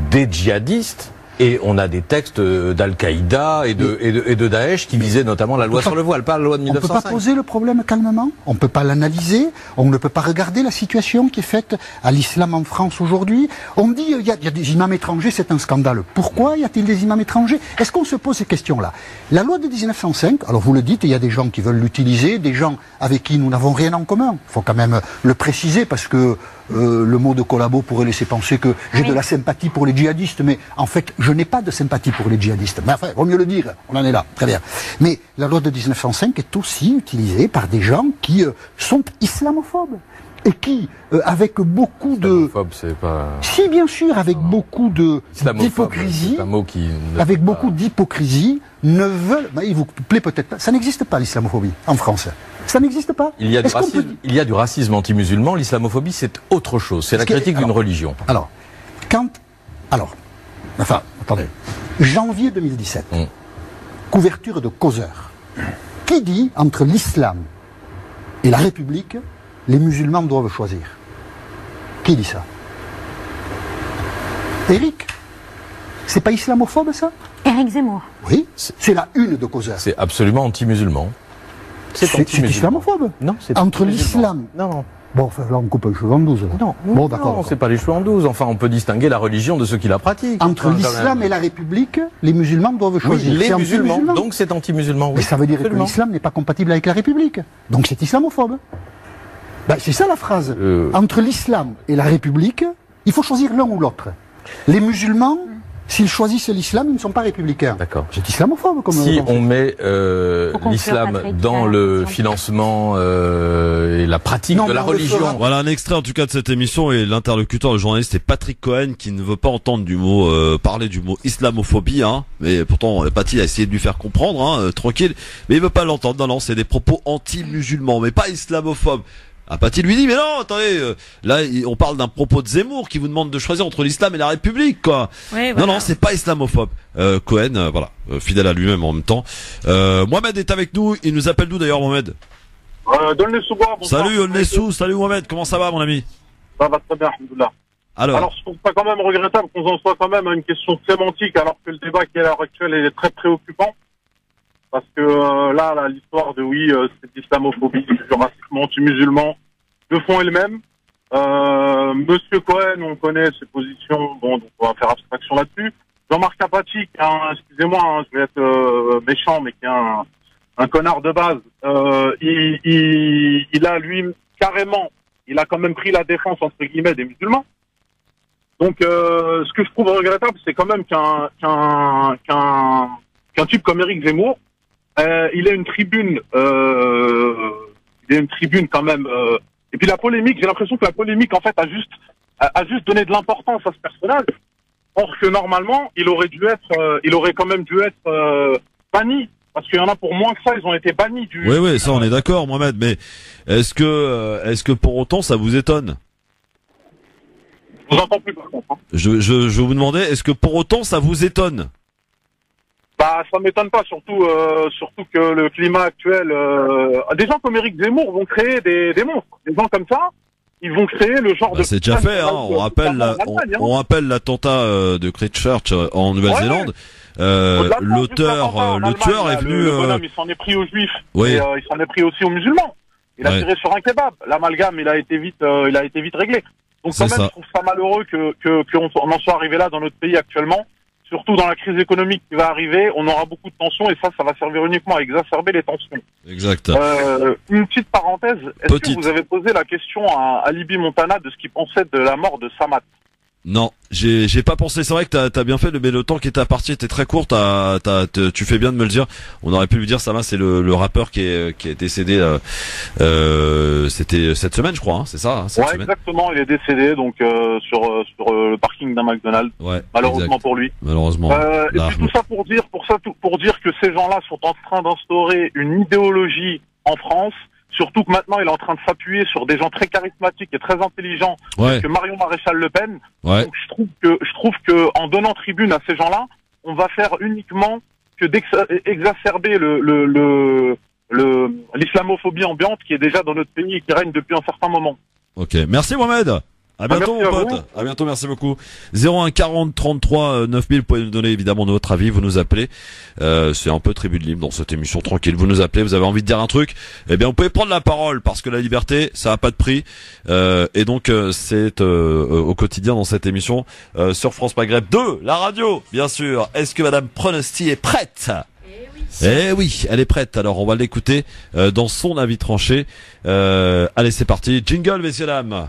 des djihadistes. Et on a des textes d'Al-Qaïda et de Daesh qui visaient notamment la loi sur le voile, pas la loi de 1905. On ne peut pas poser le problème calmement, on ne peut pas l'analyser, on ne peut pas regarder la situation qui est faite à l'islam en France aujourd'hui. On dit il y a des imams étrangers, c'est un scandale. Pourquoi y a-t-il des imams étrangers? Est-ce qu'on se pose ces questions-là? La loi de 1905, alors vous le dites, il y a des gens qui veulent l'utiliser, des gens avec qui nous n'avons rien en commun. Il faut quand même le préciser parce que le mot de collabo pourrait laisser penser que j'ai de la sympathie pour les djihadistes, mais en fait, je n'ai pas de sympathie pour les djihadistes. Mais enfin, vaut mieux le dire, on en est là, très bien. Mais la loi de 1905 est aussi utilisée par des gens qui sont islamophobes. Et qui, avec beaucoup de... Islamophobe, c'est pas... Si, bien sûr, avec beaucoup d'hypocrisie, avec beaucoup d'hypocrisie, ne veulent... Bah, il vous plaît peut-être pas. Ça n'existe pas, l'islamophobie, en France. Ça n'existe pas. Il y a du racisme anti-musulman. L'islamophobie, c'est autre chose. C'est la critique d'une religion. Attendez. Janvier 2017. Couverture de Causeur. Qui dit entre l'islam et la République, les musulmans doivent choisir? Qui dit ça? Éric? C'est pas islamophobe ça? Éric Zemmour. Oui, c'est la une de Causeur. C'est absolument anti-musulman. C'est islamophobe? Non, c'est entre l'islam. Non. Bon, enfin, là on coupe les cheveux en 12. Là. Non, bon, d'accord. Non, c'est pas les cheveux en 12. Enfin, on peut distinguer la religion de ceux qui la pratiquent. Entre l'islam et la République, les musulmans doivent choisir. Oui, les musulmans. Donc c'est anti-musulman. Oui. Mais ça veut dire que l'islam n'est pas compatible avec la République. Donc c'est islamophobe. Ben, c'est ça la phrase. Entre l'islam et la République, il faut choisir l'un ou l'autre. Les musulmans, s'ils choisissent l'islam, ils ne sont pas républicains. D'accord. C'est islamophobe comme. Si on met l'islam dans le financement et la pratique de la religion. Voilà un extrait en tout cas de cette émission, et l'interlocuteur, le journaliste, est Patrick Cohen, qui ne veut pas entendre du mot parler du mot islamophobie, hein. Mais pourtant Paty a essayé de lui faire comprendre, hein, tranquille, mais il veut pas l'entendre. Non, c'est des propos anti-musulmans, mais pas islamophobes. Ah, Paty lui dit, mais non, attendez, là, on parle d'un propos de Zemmour qui vous demande de choisir entre l'islam et la République, quoi. Ouais, voilà. Non, c'est pas islamophobe. Cohen, voilà, fidèle à lui-même en même temps. Mohamed est avec nous, il nous appelle d'où d'ailleurs, Mohamed? D'Aulnay-sous-Bois. Salut Aulnay-sous, salut Mohamed, comment ça va mon ami? Ça va très bien, alhamdoulilah. Alors, je trouve ça quand même regrettable qu'on en soit quand même à une question sémantique, alors que le débat qui est à l'heure actuelle est très préoccupant. Parce que là, l'histoire de c'est d'islamophobie, du racisme anti-musulman, le fond est le même. Monsieur Cohen, on connaît ses positions, bon, donc on va faire abstraction là-dessus. Jean-Marc Apathy, excusez-moi, je vais être méchant, mais qui est un connard de base, il a lui carrément, il a quand même pris la défense entre guillemets des musulmans. Donc, ce que je trouve regrettable, c'est quand même qu'un type comme Éric Zemmour, il a une tribune quand même. Et puis la polémique, j'ai l'impression que la polémique en fait a juste donné de l'importance à ce personnage. Or que normalement, il aurait quand même dû être banni. Parce qu'il y en a pour moins que ça, ils ont été bannis du. Oui, ça on est d'accord, Mohamed. Mais est-ce que pour autant ça vous étonne? Je vous entends plus par contre. Hein. Je vous demandais, est-ce que pour autant ça vous étonne? Bah, ça m'étonne pas, surtout que le climat actuel, des gens comme Éric Zemmour vont créer des monstres. Des gens comme ça, ils vont créer le genre de. C'est déjà fait, hein. On rappelle l'attentat de Christchurch en Nouvelle-Zélande. L'auteur, le tueur est venu. Le bonhomme, il s'en est pris aux juifs. Oui. Et il s'en est pris aussi aux musulmans. Il a tiré sur un kebab. L'amalgame, il a été vite réglé. Donc quand même, je trouve ça malheureux qu'on en soit arrivé là dans notre pays actuellement. Surtout dans la crise économique qui va arriver, on aura beaucoup de tensions et ça va servir uniquement à exacerber les tensions. Exact. Une petite parenthèse, est-ce que vous avez posé la question à Libby Montana de ce qu'il pensait de la mort de Samat? Non, j'ai pas pensé. C'est vrai que t'as bien fait, mais le temps qui était parti était très court. Tu fais bien de me le dire. On aurait pu lui dire, Sama, c'est le rappeur qui est décédé. C'était cette semaine, je crois. Hein, c'est ça. Hein, cette semaine. Exactement. Il est décédé donc sur le parking d'un McDonald's. Ouais, malheureusement exact. Pour lui. Malheureusement. Et puis tout ça pour dire que ces gens-là sont en train d'instaurer une idéologie en France. Surtout que maintenant, il est en train de s'appuyer sur des gens très charismatiques et très intelligents, que Marion Maréchal Le Pen. Ouais. Donc, je trouve que en donnant tribune à ces gens-là, on va faire uniquement que d'exacerber l'islamophobie ambiante qui est déjà dans notre pays et qui règne depuis un certain moment. Ok. Merci Mohamed. À bientôt mon pote. À bientôt, merci beaucoup. 01 40 33 9000, vous pouvez nous donner évidemment votre avis, vous nous appelez. C'est un peu tribune libre dans cette émission tranquille. Vous nous appelez, vous avez envie de dire un truc, eh bien vous pouvez prendre la parole parce que la liberté, ça a pas de prix. Et donc c'est au quotidien dans cette émission sur France Maghreb 2, la radio, bien sûr. Est-ce que Madame Pronosti est prête? Eh oui, elle est prête. Alors on va l'écouter dans son avis tranché. Allez, c'est parti. Jingle, messieurs dames.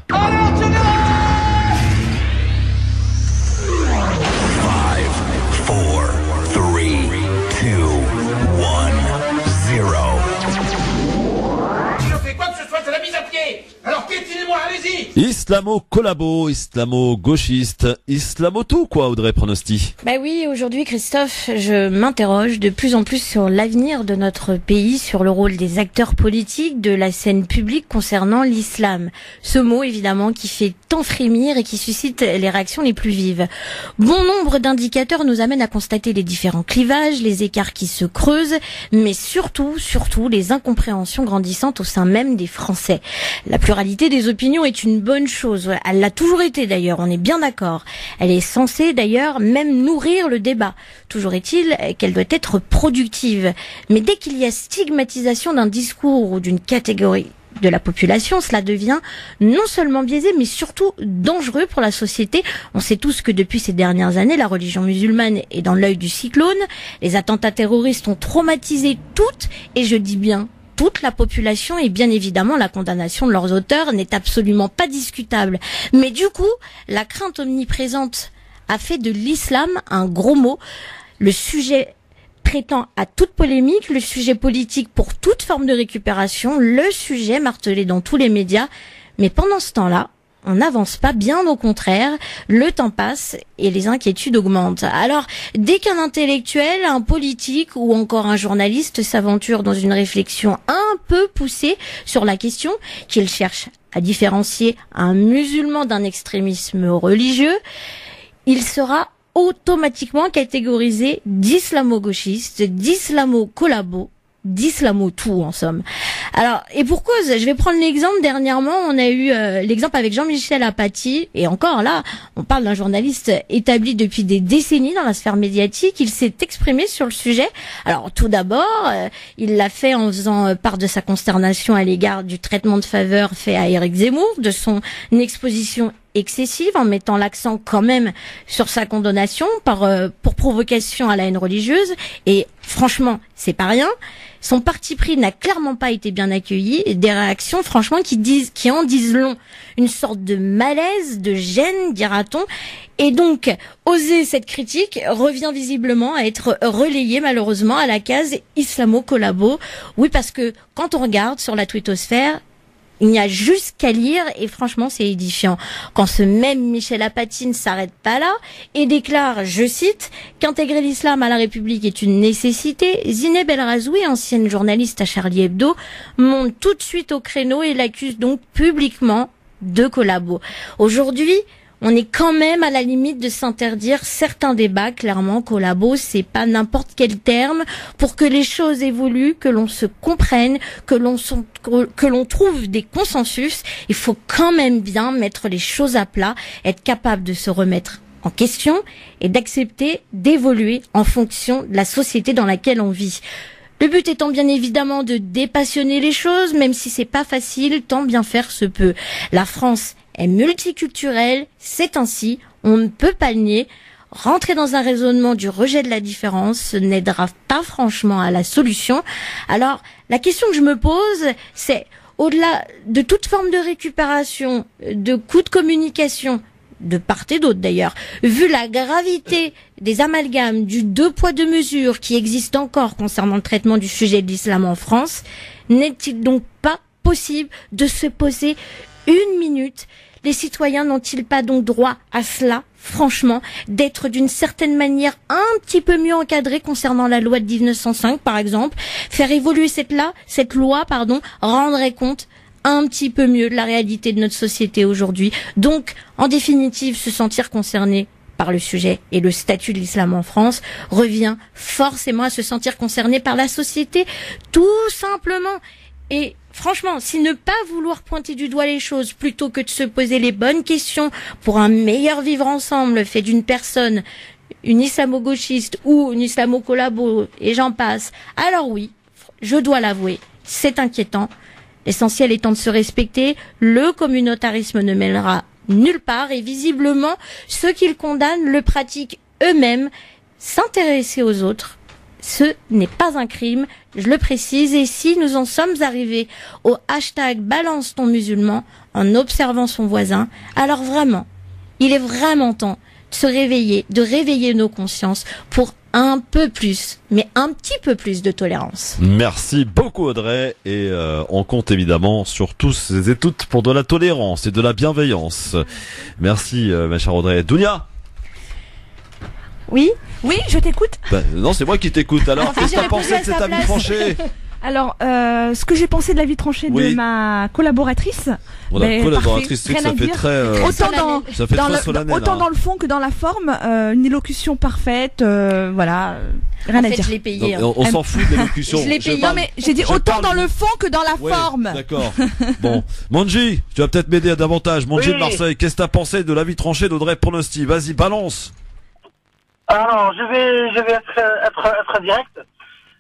Alors piétinez-moi, allez-y. Islamo-collabo, islamo-gauchiste, islamo-tout quoi, Audrey Pronosti. Bah oui, aujourd'hui Christophe, je m'interroge de plus en plus sur l'avenir de notre pays, sur le rôle des acteurs politiques, de la scène publique concernant l'islam. Ce mot évidemment qui fait tant frémir et qui suscite les réactions les plus vives. Bon nombre d'indicateurs nous amènent à constater les différents clivages, les écarts qui se creusent, mais surtout les incompréhensions grandissantes au sein même des Français. La pluralité des opinions est une bonne chose. Elle l'a toujours été d'ailleurs, on est bien d'accord. Elle est censée d'ailleurs même nourrir le débat. Toujours est-il qu'elle doit être productive. Mais dès qu'il y a stigmatisation d'un discours ou d'une catégorie de la population, cela devient non seulement biaisé, mais surtout dangereux pour la société. On sait tous que depuis ces dernières années, la religion musulmane est dans l'œil du cyclone. Les attentats terroristes ont traumatisé toute, et je dis bien toute la population, et bien évidemment la condamnation de leurs auteurs n'est absolument pas discutable. Mais du coup, la crainte omniprésente a fait de l'islam un gros mot. Le sujet prétend à toute polémique, le sujet politique pour toute forme de récupération, le sujet martelé dans tous les médias. Mais pendant ce temps-là, on n'avance pas, bien au contraire, le temps passe et les inquiétudes augmentent. Alors, dès qu'un intellectuel, un politique ou encore un journaliste s'aventure dans une réflexion un peu poussée sur la question, qu'il cherche à différencier un musulman d'un extrémisme religieux, il sera automatiquement catégorisé d'islamo-gauchiste, d'islamo-collabo, d'islamo-tout en somme. Alors, et pour cause, je vais prendre l'exemple, dernièrement, on a eu l'exemple avec Jean-Michel Apathy, et encore là, on parle d'un journaliste établi depuis des décennies dans la sphère médiatique, il s'est exprimé sur le sujet. Alors, tout d'abord, il l'a fait en faisant part de sa consternation à l'égard du traitement de faveur fait à Éric Zemmour, de son exposition excessive, en mettant l'accent quand même sur sa condamnation pour provocation à la haine religieuse. Et franchement, c'est pas rien. Son parti pris n'a clairement pas été bien accueilli. Et des réactions, franchement, qui en disent long. Une sorte de malaise, de gêne, dira-t-on. Et donc, oser cette critique revient visiblement à être relayé malheureusement à la case islamo-collabo. Oui, parce que quand on regarde sur la twittosphère, il n'y a juste qu'à lire et franchement c'est édifiant. Quand ce même Michel Apathy ne s'arrête pas là et déclare, je cite, qu'intégrer l'islam à la République est une nécessité, Zineb El Razoui, ancienne journaliste à Charlie Hebdo, monte tout de suite au créneau et l'accuse donc publiquement de collabo. Aujourd'hui, on est quand même à la limite de s'interdire certains débats. Clairement, collabo, c'est pas n'importe quel terme. Pour que les choses évoluent, que l'on se comprenne, que l'on trouve des consensus, il faut quand même bien mettre les choses à plat, être capable de se remettre en question et d'accepter d'évoluer en fonction de la société dans laquelle on vit. Le but étant bien évidemment de dépassionner les choses, même si c'est pas facile, tant bien faire se peut. La France est multiculturelle, c'est ainsi, on ne peut pas le nier. Rentrer dans un raisonnement du rejet de la différence n'aidera pas franchement à la solution. Alors, la question que je me pose, c'est, au-delà de toute forme de récupération, de coûts de communication, de part et d'autre d'ailleurs, vu la gravité des amalgames, du deux poids deux mesures qui existe encore concernant le traitement du sujet de l'islam en France, n'est-il donc pas possible de se poser une minute? Les citoyens n'ont-ils pas donc droit à cela, franchement, d'être d'une certaine manière un petit peu mieux encadrés concernant la loi de 1905 par exemple, faire évoluer cette loi, rendrait compte un petit peu mieux de la réalité de notre société aujourd'hui. Donc, en définitive, se sentir concerné par le sujet et le statut de l'islam en France revient forcément à se sentir concerné par la société, tout simplement. Et franchement, si ne pas vouloir pointer du doigt les choses plutôt que de se poser les bonnes questions pour un meilleur vivre ensemble fait d'une personne, une islamo-gauchiste ou une islamo-collabo, et j'en passe, alors oui, je dois l'avouer, c'est inquiétant. L'essentiel étant de se respecter, le communautarisme ne mènera nulle part et visiblement, ceux qui le condamnent le pratiquent eux-mêmes. S'intéresser aux autres, ce n'est pas un crime, je le précise, et si nous en sommes arrivés au hashtag balance ton musulman en observant son voisin, alors vraiment, Il est vraiment temps de se réveiller, de réveiller nos consciences pour un peu plus, mais un petit peu plus de tolérance. Merci beaucoup Audrey et on compte évidemment sur tous et toutes pour de la tolérance et de la bienveillance. Merci ma chère Audrey. Dounia. Oui, je t'écoute. Non, c'est moi qui t'écoute. Alors, qu'est-ce que t'as pensé de cet avis tranché? Alors, ce que j'ai pensé de l'avis tranché de ma collaboratrice. La collaboratrice, c'est que ça fait très, autant dans le fond que dans la forme, une élocution parfaite, voilà. Rien à dire. Je l'ai payé. On s'en fout de l'élocution. Je l'ai payé. Non, mais j'ai dit autant dans le fond que dans la forme. D'accord. Bon. Manji, tu vas peut-être m'aider davantage. Manji de Marseille, qu'est-ce que t'as pensé de l'avis tranché d'Audrey Pronosti? Vas-y, balance. Alors, je vais être direct.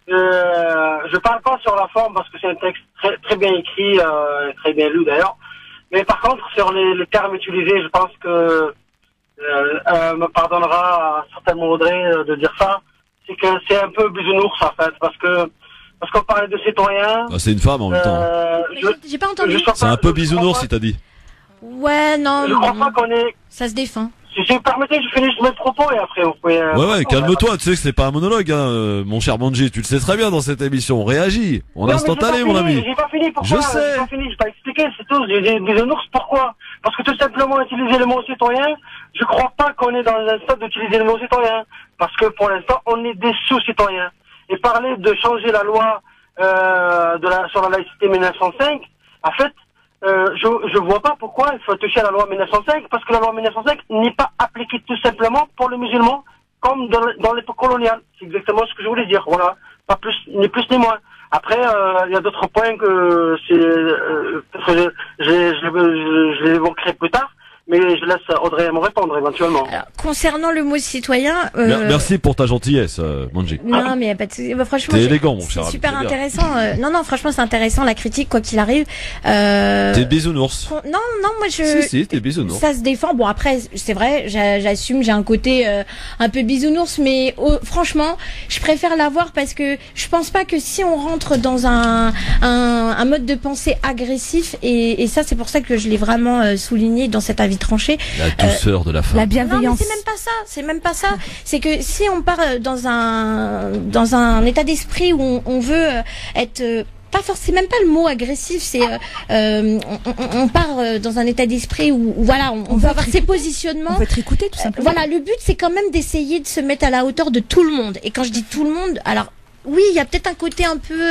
Je parle pas sur la forme parce que c'est un texte très bien écrit, très bien lu d'ailleurs. Mais par contre, sur les termes utilisés, je pense que me pardonnera certainement Audrey de dire ça. C'est que c'est un peu bisounours en fait, parce qu'on parlait de citoyens. C'est une femme en même temps. J'ai pas entendu. C'est un peu bisounours, si t'as dit. Ouais, non. Je crois pas qu'on est. Ça se défend. Si vous me permettez, je finis mes propos et après vous pouvez... Ouais, calme-toi, tu sais que c'est pas un monologue, hein, mon cher Manji, tu le sais très bien dans cette émission, on réagit, on est instantané, mon ami. J'ai pas fini, pourquoi? Je sais. J'ai pas fini, j'ai pas expliqué, c'est tout, j'ai des bisounours, pourquoi? Parce que tout simplement utiliser le mot citoyen, je crois pas qu'on est dans un stade d'utiliser le mot citoyen. Parce que pour l'instant, on est des sous-citoyens. Et parler de changer la loi sur la laïcité 1905, en fait, je vois pas pourquoi il faut toucher à la loi 1905, parce que la loi 1905 n'est pas appliquée tout simplement pour les musulmans, comme dans l'époque coloniale. C'est exactement ce que je voulais dire. Voilà. Pas plus, ni plus ni moins. Après, il y a d'autres points que je l'évoquerai plus tard. Mais je laisse Audrey me répondre éventuellement. Alors, concernant le mot citoyen... Merci pour ta gentillesse, Manji. Non, mais pas de... franchement, t'es élégant, mon cher. C'est super intéressant. Non, franchement, c'est intéressant, la critique, quoi qu'il arrive. T'es bisounours. Non, moi je... Si, t'es bisounours. Ça se défend. Bon, après, c'est vrai, j'assume, j'ai un côté un peu bisounours, mais franchement, je préfère l'avoir parce que je pense pas que si on rentre dans un mode de pensée agressif, et ça, c'est pour ça que je l'ai vraiment souligné dans cet avis tranché. La douceur de la femme. La bienveillance. Non, mais c'est même pas ça. C'est que si on part dans un état d'esprit où on veut être pas forcément, même pas le mot agressif, c'est on part dans un état d'esprit où voilà, on veut avoir ses positionnements. On veut être écouté tout simplement. Voilà, le but c'est quand même d'essayer de se mettre à la hauteur de tout le monde. Et quand je dis tout le monde, alors oui, il y a peut-être un côté un peu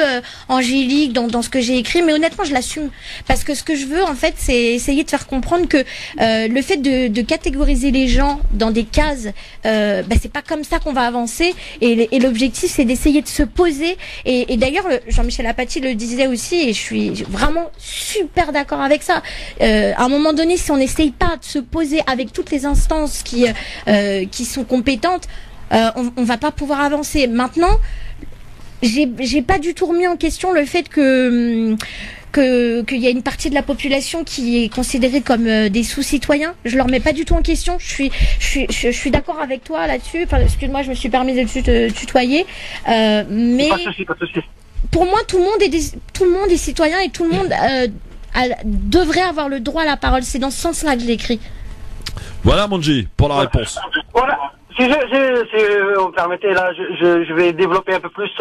angélique dans ce que j'ai écrit, mais honnêtement, je l'assume. Parce que ce que je veux, en fait, c'est essayer de faire comprendre que le fait de catégoriser les gens dans des cases, c'est pas comme ça qu'on va avancer. Et l'objectif, c'est d'essayer de se poser. Et d'ailleurs, Jean-Michel Apathy le disait aussi, et je suis vraiment super d'accord avec ça. À un moment donné, si on n'essaye pas de se poser avec toutes les instances qui sont compétentes, on va pas pouvoir avancer. Maintenant, j'ai pas du tout remis en question le fait qu'il y a une partie de la population qui est considérée comme des sous-citoyens. Je leur mets pas du tout en question. Je suis d'accord avec toi là-dessus. Enfin, excuse-moi, je me suis permis de te tutoyer. Mais pas de souci. Pour moi, tout le monde est citoyen et tout le monde devrait avoir le droit à la parole. C'est dans ce sens-là que je l'écris. Voilà, Manji, pour la réponse. Voilà. Si vous me permettez, là, je vais développer un peu plus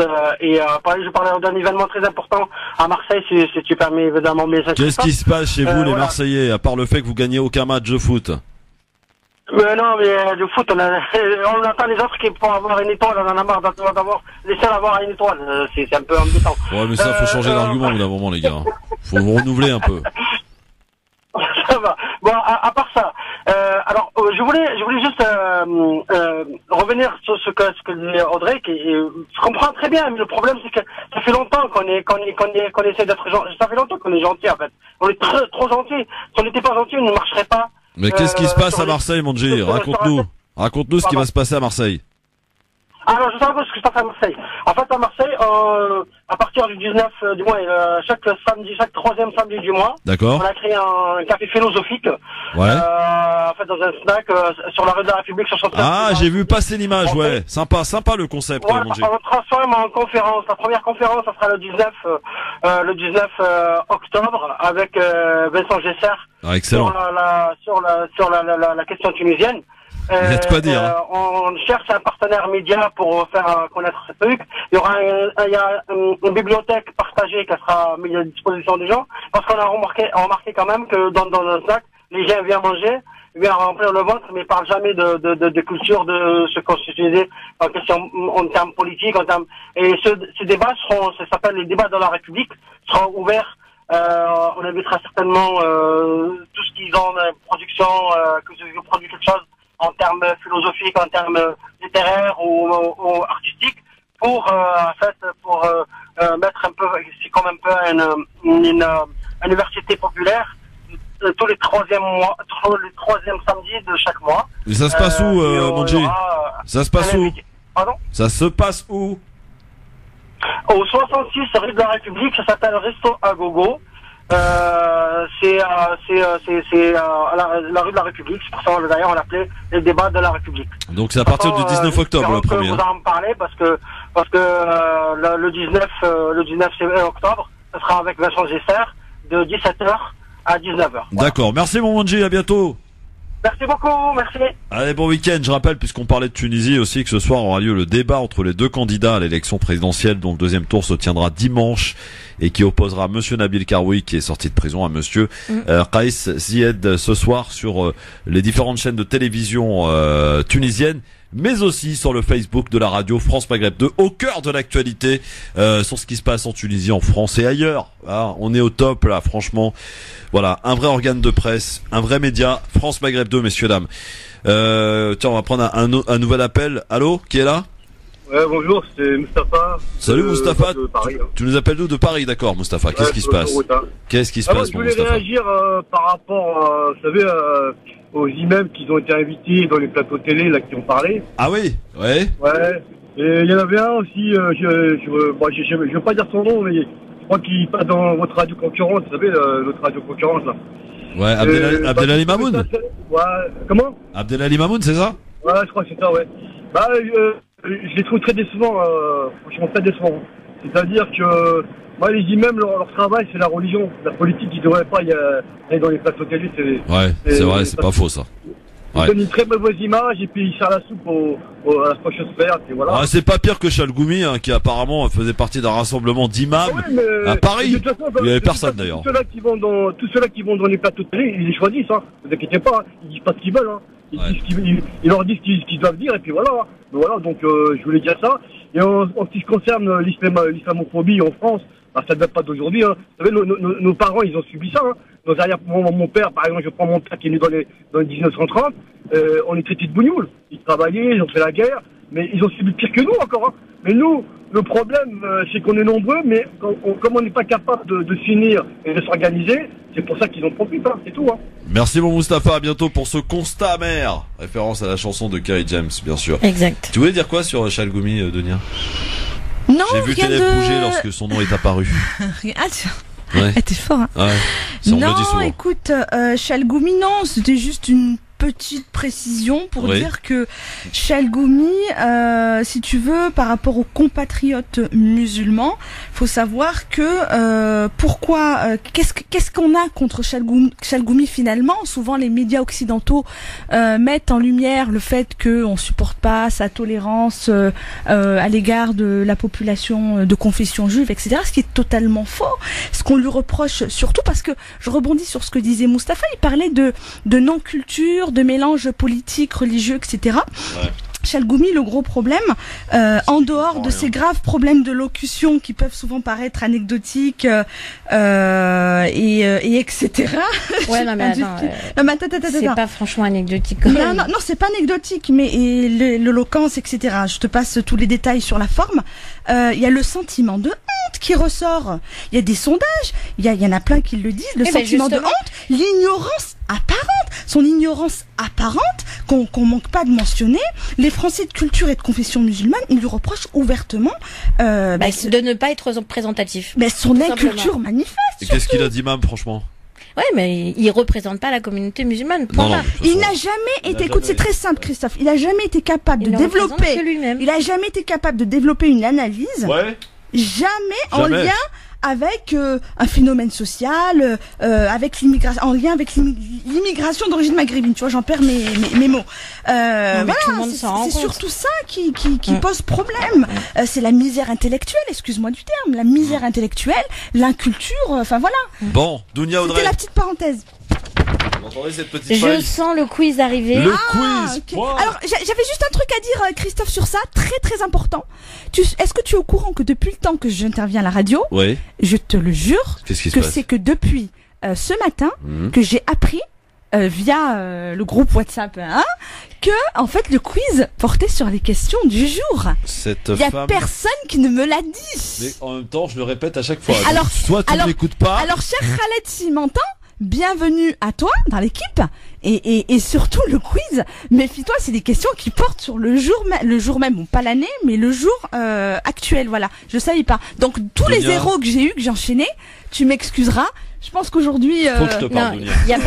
et je parlais d'un événement très important à Marseille, si tu permets évidemment mes instructions. Qu'est-ce qui se passe chez vous, les Marseillais, à part le fait que vous gagnez aucun match de foot? Mais non, mais le foot, on entend les autres qui pour avoir une étoile, on en a marre d'avoir les seuls à avoir une étoile. C'est un peu embêtant. Ouais, mais ça, faut changer d'argument au bout d'un moment, les gars. Faut vous renouveler un peu. Ça va. Bon, à part ça, alors je voulais juste revenir sur ce que dit Audrey, je comprends très bien, mais le problème c'est que ça fait longtemps qu'on essaie d'être gentil. Ça fait longtemps qu'on est gentil en fait. On est trop gentil. Si on n'était pas gentil, on ne marcherait pas. Mais qu'est-ce qui se passe à Marseille, Manji? Raconte-nous ce qui va se passer à Marseille. Alors, je sais un peu ce qui se passe à Marseille. En fait, à Marseille, à partir du 19 du mois, chaque troisième samedi du mois, d'accord, on a créé un café philosophique. Ouais. En fait, dans un snack sur la rue de la République, sur Chantier. Ah, j'ai vu passer l'image, ouais. Sympa le concept. Ouais, on transforme en conférence. La première conférence, ça sera le 19 octobre avec Vincent Gesser. Ah, excellent. Sur la question tunisienne. Il y a de quoi dire. On cherche un partenaire média pour faire connaître ce truc. Il y a une bibliothèque partagée qui sera mise à disposition des gens, parce qu'on a remarqué quand même que dans un sac, les gens viennent manger, viennent remplir le ventre, mais ils parlent jamais de culture, de se constituer en question, en termes politiques, et ces débats ça s'appelle les débats de la République, seront ouverts. On invitera certainement tout ce qu'ils ont de production, que vous produisez quelque chose en termes philosophiques, en termes littéraires ou artistiques, pour mettre un peu, c'est comme un peu une université populaire tous les troisièmes samedis de chaque mois. Et ça se passe où, Monji? Ça se passe où? Pardon? Ça se passe où? Au 66 rue de la République, ça s'appelle Resto à Gogo. C'est la rue de la République, c'est pour ça d'ailleurs on l'appelait les débats de la République. Donc c'est à partir du 19 octobre le premier. Vous en parlez parce que le 19 octobre, ce sera avec Vincent Gesser de 17h à 19h. D'accord, merci mon Monji, à bientôt. Merci beaucoup, merci. Allez, bon week-end. Je rappelle, puisqu'on parlait de Tunisie aussi, que ce soir aura lieu le débat entre les deux candidats à l'élection présidentielle, dont le deuxième tour se tiendra dimanche et qui opposera Monsieur Nabil Karoui, qui est sorti de prison, à Monsieur Kais Zied ce soir sur les différentes chaînes de télévision tunisiennes, mais aussi sur le Facebook de la radio France Maghreb 2, au cœur de l'actualité sur ce qui se passe en Tunisie, en France et ailleurs. Ah, on est au top là, franchement. Voilà, un vrai organe de presse, un vrai média, France Maghreb 2, messieurs, dames. Tiens, on va prendre un nouvel appel. Allô, qui est là? Ouais, bonjour, c'est Mustapha. Salut Mustapha, de Paris, tu nous appelles d'où? De Paris, d'accord Mustapha. Qu'est-ce qui se passe? Qu'est-ce qui se passe, je voulais réagir par rapport, vous savez, aux imams qui ont été invités dans les plateaux télé, là, qui ont parlé. Ah oui, ouais. Ouais, et il y en avait un aussi, je veux pas dire son nom, mais je crois qu'il passe dans votre radio concurrente, vous savez, notre radio concurrente, là. Ouais, Abdelali Mamoun. Ouais, comment? Abdelali Mamoun, c'est ça? Ouais, je crois que c'est ça, ouais. Je les trouve très décevants, franchement très décevants. C'est-à-dire que les imams, leur travail, c'est la religion. La politique, ils devraient pas y aller dans les plateaux télé. Ouais, c'est vrai, c'est pas faux ça. Ils donnent une très mauvaise image et puis ils serrent la soupe à la stratosphère, et voilà. Ah, c'est pas pire que Chalgoumi, hein, qui apparemment faisait partie d'un rassemblement d'imams à Paris. Il y avait personne d'ailleurs. Tous ceux-là qui vont dans les plateaux télé, ils les choisissent, hein. Ne vous inquiétez pas, ils disent pas ce qu'ils veulent, hein. Ils leur disent ce qu'ils doivent dire et puis voilà. Donc je voulais dire ça. Et en ce qui concerne l'islamophobie en France, ça ne date pas d'aujourd'hui. Hein. Vous savez, nos parents, ils ont subi ça. Hein. Mon père, par exemple, je prends mon père qui est né dans les 1930, on est traités de bougnoul. Ils travaillaient, ils ont fait la guerre, mais ils ont subi pire que nous encore. Hein. Mais nous, le problème, c'est qu'on est nombreux, mais comme on n'est pas capable de s'unir et de s'organiser, c'est pour ça qu'ils en profitent, hein, c'est tout. Hein. Merci mon Mustapha, à bientôt pour ce constat amer. Référence à la chanson de Kerry James, bien sûr. Exact. Tu voulais dire quoi sur Chalgoumi, Donia? Non, j'ai vu tes lèvres bouger lorsque son nom est apparu. Ouais. T'es fort, hein. Ouais. Non, écoute, Chalgoumi, non, c'était juste une petite précision pour dire que Chalgoumi, si tu veux, par rapport aux compatriotes musulmans, faut savoir que qu'est-ce qu'on a contre Chalgoumi finalement. Souvent, les médias occidentaux mettent en lumière le fait qu'on supporte pas sa tolérance à l'égard de la population de confession juive, etc. Ce qui est totalement faux. Ce qu'on lui reproche surtout, parce que je rebondis sur ce que disait Mustapha, il parlait de non-culture, de mélange politique, religieux, etc. Ouais. Chalgoumi, le gros problème, en dehors de ces graves problèmes de locution qui peuvent souvent paraître anecdotiques et etc. Ouais, non mais attends, c'est pas franchement anecdotique. Non, c'est pas anecdotique, mais l'éloquence, etc. Je te passe tous les détails sur la forme. Il y a le sentiment de honte qui ressort. Il y a des sondages, il y en a plein qui le disent. Le sentiment de honte, l'ignorance apparente, son ignorance apparente qu'on manque pas de mentionner, les Français de culture et de confession musulmane, ils lui reprochent ouvertement de ne pas être représentatif. Mais son inculture manifeste. Et qu'est-ce qu'il a dit, même, franchement? Ouais, mais il représente pas la communauté musulmane. Non, il n'a jamais été, écoute, c'est très simple, Christophe, il a jamais été capable de développer, il a jamais été capable de développer une analyse, jamais en lien avec un phénomène social, avec l'immigration, en lien avec l'immigration d'origine maghrébine. Tu vois, j'en perds mes mots. Voilà, c'est surtout ça qui pose problème. C'est la misère intellectuelle, excuse-moi du terme, la misère intellectuelle, l'inculture, enfin voilà. Bon, Dounia Audrey. C'était la petite parenthèse. Vous entendez cette petite Je sens le quiz arriver. Le quiz. Okay. Alors, j'avais juste un truc à dire, Christophe, sur ça, très très important. Est-ce que tu es au courant que depuis le temps que j'interviens à la radio, je te le jure, que c'est que depuis ce matin que j'ai appris via le groupe WhatsApp, que en fait le quiz portait sur les questions du jour. Il y a personne qui ne me l'a dit. Mais en même temps, je le répète à chaque fois. Alors, soit tu n'écoutes pas. Alors, cher Khaled, s'il m'entend, bienvenue à toi dans l'équipe et surtout le quiz. Méfie-toi, c'est des questions qui portent sur le jour même, bon pas l'année, mais le jour actuel. Voilà, je savais pas. Donc tous les zéros que j'ai eu, que j'ai enchaînés, tu m'excuseras. Je pense qu'aujourd'hui. Faut que je te parle, Dounia.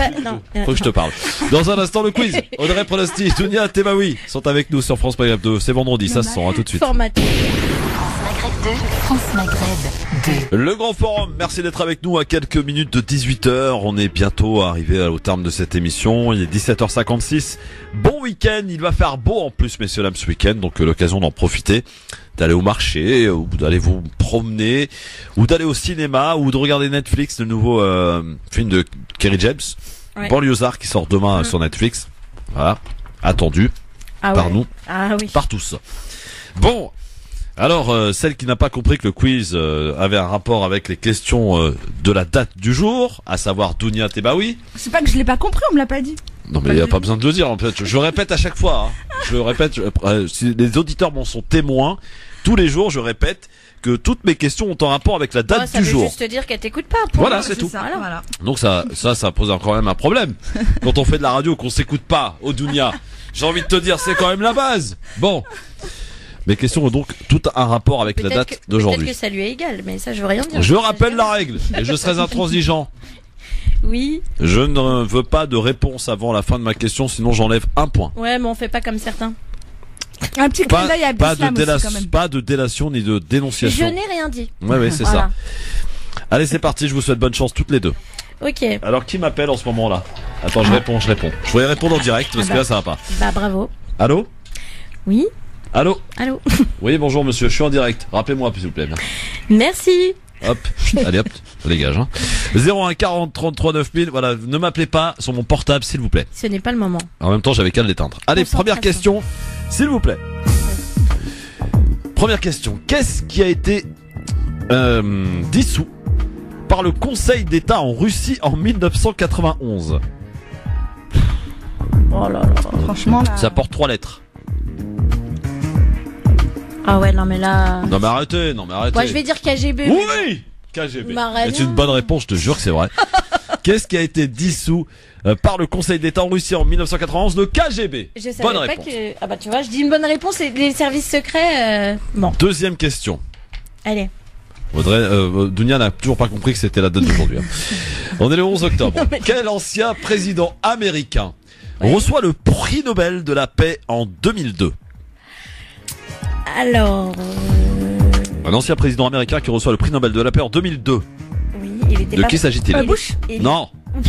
Faut que je te parle. Dans un instant, le quiz. Audrey Pronosti, Dounia Temaoui sont avec nous sur France Maghreb 2. C'est vendredi, ça se sent. À tout de suite. France Maghreb 2. Le grand forum, merci d'être avec nous à quelques minutes de 18h. On est bientôt arrivé au terme de cette émission. Il est 17h56. Bon week-end, il va faire beau en plus, messieurs dames, ce week-end. Donc l'occasion d'en profiter, d'aller au marché, ou d'aller vous promener, ou d'aller au cinéma, ou de regarder Netflix, le nouveau film de Kerry James, Banlieusard, qui sort demain sur Netflix. Voilà, attendu par nous, par tous. Bon. Alors, celle qui n'a pas compris que le quiz avait un rapport avec les questions de la date du jour, à savoir Dounia Temaoui. C'est pas que je l'ai pas compris, on me l'a pas dit. Non mais il n'y a pas besoin de le dire, en fait. Je répète à chaque fois. Je le répète, si les auditeurs m'en sont témoins, tous les jours je répète que toutes mes questions ont un rapport avec la date du jour. Ça veut juste dire qu'elle t'écoute pas. Voilà, c'est tout. Voilà. Donc ça pose quand même un problème. Quand on fait de la radio, qu'on s'écoute pas, au Dounia, j'ai envie de te dire, c'est quand même la base. Bon. Mes questions ont donc tout un rapport avec la date d'aujourd'hui. Peut-être que ça lui est égal, mais ça je veux rien dire. Je rappelle la règle, et je serai intransigeant. Oui. Je ne veux pas de réponse avant la fin de ma question, sinon j'enlève un point. Ouais, mais on fait pas comme certains. Un petit clin d'œil à Bislam aussi, quand même. Pas de délation ni de dénonciation. Je n'ai rien dit. Ouais, c'est ça. Allez, c'est parti, je vous souhaite bonne chance toutes les deux. Ok. Alors, qui m'appelle en ce moment-là? Attends, je réponds. Je voulais répondre en direct, parce que là, ça va pas. Bah, bravo. Allô? Oui. Allô? Allô? Oui, bonjour monsieur, je suis en direct. Rappelez-moi, s'il vous plaît. Merci. Hop, allez hop, dégage. 01 40 33 9000, voilà, ne m'appelez pas sur mon portable, s'il vous plaît. Ce n'est pas le moment. En même temps, j'avais qu'à l'éteindre. Allez, première question, s'il vous plaît. Première question, qu'est-ce qui a été dissous par le Conseil d'État en Russie en 1991? Oh là là. Franchement, là... Ça porte 3 lettres. Ah ouais, non mais là... Non mais arrêtez. Ouais, je vais dire KGB. Oui, KGB. C'est une bonne réponse, je te jure que c'est vrai. Qu'est-ce qui a été dissous par le Conseil d'État en Russie en 1991? Le KGB. Je savais bonne pas réponse. que... Ah bah tu vois, je dis une bonne réponse et les services secrets... Bon. Deuxième question. Allez. Audrey, Dounia n'a toujours pas compris que c'était la date d'aujourd'hui. On est le 11 octobre. Quel ancien président américain reçoit le prix Nobel de la paix en 2002? Alors... Un ancien président américain qui reçoit le prix Nobel de la paix en 2002. Oui, il était de qui s'agit-il? Bush? Non. Bush,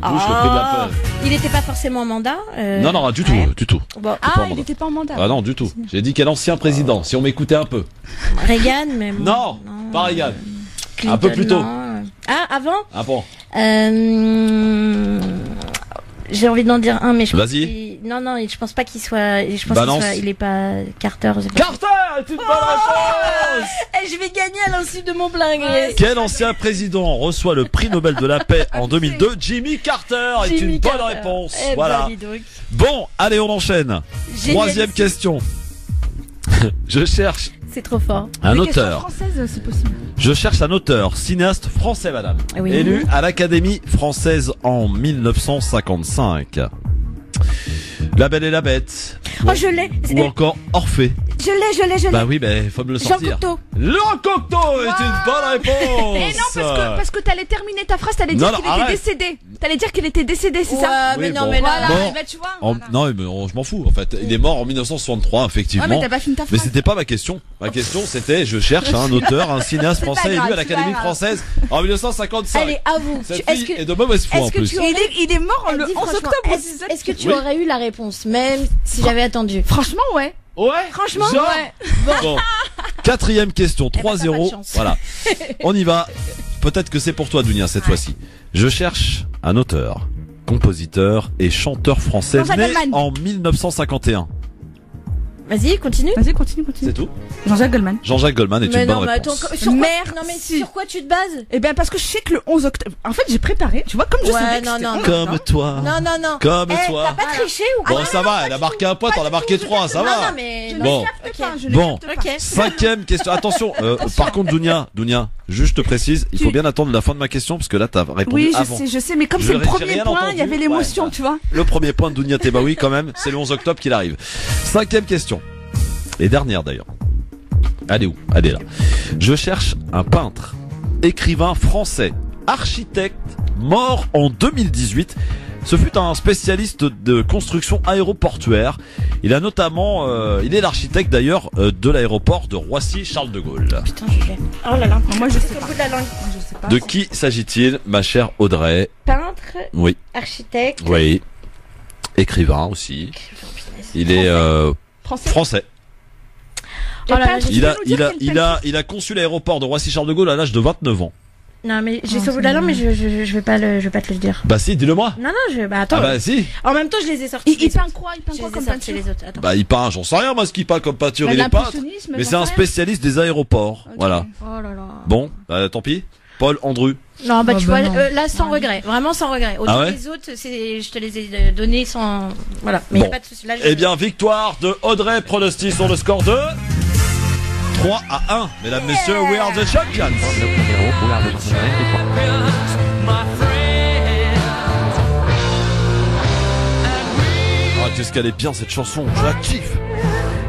le prix de la paix. Il n'était pas forcément en mandat. Non, du tout. Bon. Il n'était pas en mandat. Ah non, du tout. J'ai dit quel ancien président, si on m'écoutait un peu. Reagan, mais bon, non, pas Reagan. Clinton, un peu plus tôt. Non. Ah, avant? Ah bon. J'ai envie d'en dire un, mais je pense non, je pense pas qu'il soit. Je pense il est pas Carter. Carter, c'est une bonne réponse. Je vais gagner à l'insu de mon blingue. Quel ancien président reçoit le prix Nobel de la paix en 2002? Jimmy Carter est une bonne réponse. Voilà. Bon, allez, on enchaîne. Troisième question. Je cherche. C'est trop fort. Un auteur. Française, c'est possible. Je cherche un auteur, cinéaste français, madame. Oui. Élu à l'Académie française en 1955. La Belle et la Bête. Oh, je l'ai. Ou encore Orphée. Je l'ai. Bah oui, mais faut me le sortir. Jean Cocteau. Jean Cocteau est une bonne réponse. Et non, parce que t'allais terminer ta phrase, t'allais dire qu'il était décédé. T'allais dire qu'il était décédé, c'est ça? Mais Oui, non, bon. mais là, Voilà, bah, tu vois. Non, mais je m'en fous. En fait, il est mort en 1963, effectivement. Ouais, mais t'as pas fini ta phrase. Mais c'était pas ma question. Ma question, c'était, je cherche un auteur, un cinéaste C'est pas français élu grave, à l'Académie c'est pas grave. française en 1955. Allez, à vous. Cette fille est de mauvaise foi en plus. Il est mort le Dis, 11 franchement, octobre. Est-ce que tu aurais eu la réponse, même si j'avais attendu? Franchement, ouais. Ouais. Franchement, Genre. ouais. Bon. Quatrième question, Eh ben, t'as pas de 3-0. chance. Voilà. On y va. Peut-être que c'est pour toi, Dounia, cette fois-ci. Je cherche un auteur, compositeur et chanteur français Jean-Jacques né Goldman. en 1951. Vas-y, continue. Vas-y, continue. C'est tout? Jean-Jacques Goldman. Jean-Jacques Goldman est Mais une non, bonne mais réponse. attends, sur quoi, Merde. non, mais sur quoi tu te bases? Eh bien, parce que je sais que le 11 octobre. En fait, j'ai préparé, tu vois, comme je Ouais, savais que non, c'était non, 11 Comme octobre. toi. Non. Comme Eh, toi. t'as pas triché ou quoi? Bon, ça va, elle a marqué un point, t'en as marqué 3, ça Non, va. non, mais. Je Bon. ne capte pas, je ne Bon. capte pas. Ok. Cinquième question. Attention, par contre, Dounia, juste te précise, il faut bien attendre la fin de ma question parce que là, t'as répondu Oui, avant. je sais, mais comme Je c'est le j'ai premier rien point, entendu. il y avait l'émotion, Ouais, tu vois. Le premier point de Dounia Tebaoui, quand même, c'est le 11 octobre qu'il arrive. Cinquième question. Et dernière d'ailleurs. Elle est où? Elle est là. Je cherche un peintre, écrivain français, architecte, mort en 2018. Ce fut un spécialiste de construction aéroportuaire. Il a notamment, il est l'architecte d'ailleurs de l'aéroport de Roissy-Charles de Gaulle. Putain, je l'ai. Oh là là. Moi, je sais Au bout de la langue. Je sais pas. De qui s'agit-il, ma chère Audrey? Peintre, Oui, architecte. oui. Écrivain aussi. Il est français. Oh là là, Il a conçu l'aéroport de Roissy-Charles de Gaulle à l'âge de 29 ans. Non, mais j'ai sauvé la langue, mais je vais pas te le dire. Bah si, dis-le-moi. Non, bah attends. Ah bah si. En même temps, je les ai sortis. Il peint quoi? Il peint Je quoi les ai comme sortis peinture? les autres. Attends. Bah il peint, j'en sais rien moi ce qu'il peint comme peinture, Bah, il est peintre. l'impressionnisme, Mais j'en c'est un sais rien. spécialiste des aéroports. Ok. Voilà. Oh là là. Bon, tant pis. Paul Andru. Non, bah Oh, tu bah vois, non. là sans regret, vraiment sans regret. Autant Ah ouais les autres, je te les ai donnés sans. Voilà, mais y a Bon. pas de souci. Là, Eh bien, victoire de Audrey, pronostic sur le score de 3-1. Mesdames, messieurs, we are the champions. Ah, qu'est-ce qu'elle est bien cette chanson, je la kiffe.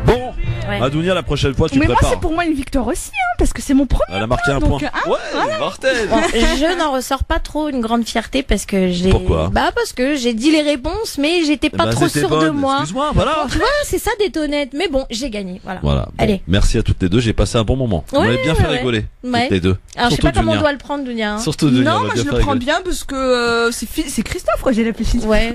Bon, Ouais. Adounia, la prochaine fois, tu Mais moi, prépares. c'est pour moi une victoire aussi, hein, parce que c'est mon premier. Elle a marqué un donc, point. hein, Ouais, mortel. Bon, je n'en ressors pas trop une grande fierté parce que j'ai. Pourquoi Bah parce que j'ai dit les réponses, mais j'étais pas trop c'était sûre de bonne. moi. Excuse-moi, voilà. Tu vois, c'est ça d'être honnête. Mais bon, j'ai gagné. Voilà. Voilà. Bon, Allez. merci à toutes les deux, j'ai passé un bon moment. Vous Ouais, m'avez bien fait ouais. rigoler. Ouais. Toutes les deux. Alors je sais Surtout pas comment on Dunia. doit le prendre, Dunia. Hein. Surtout Dunia, Non, on va moi bien je le faire prends rigoler. bien parce que c'est Christophe, quoi, j'ai réfléchi. Ouais.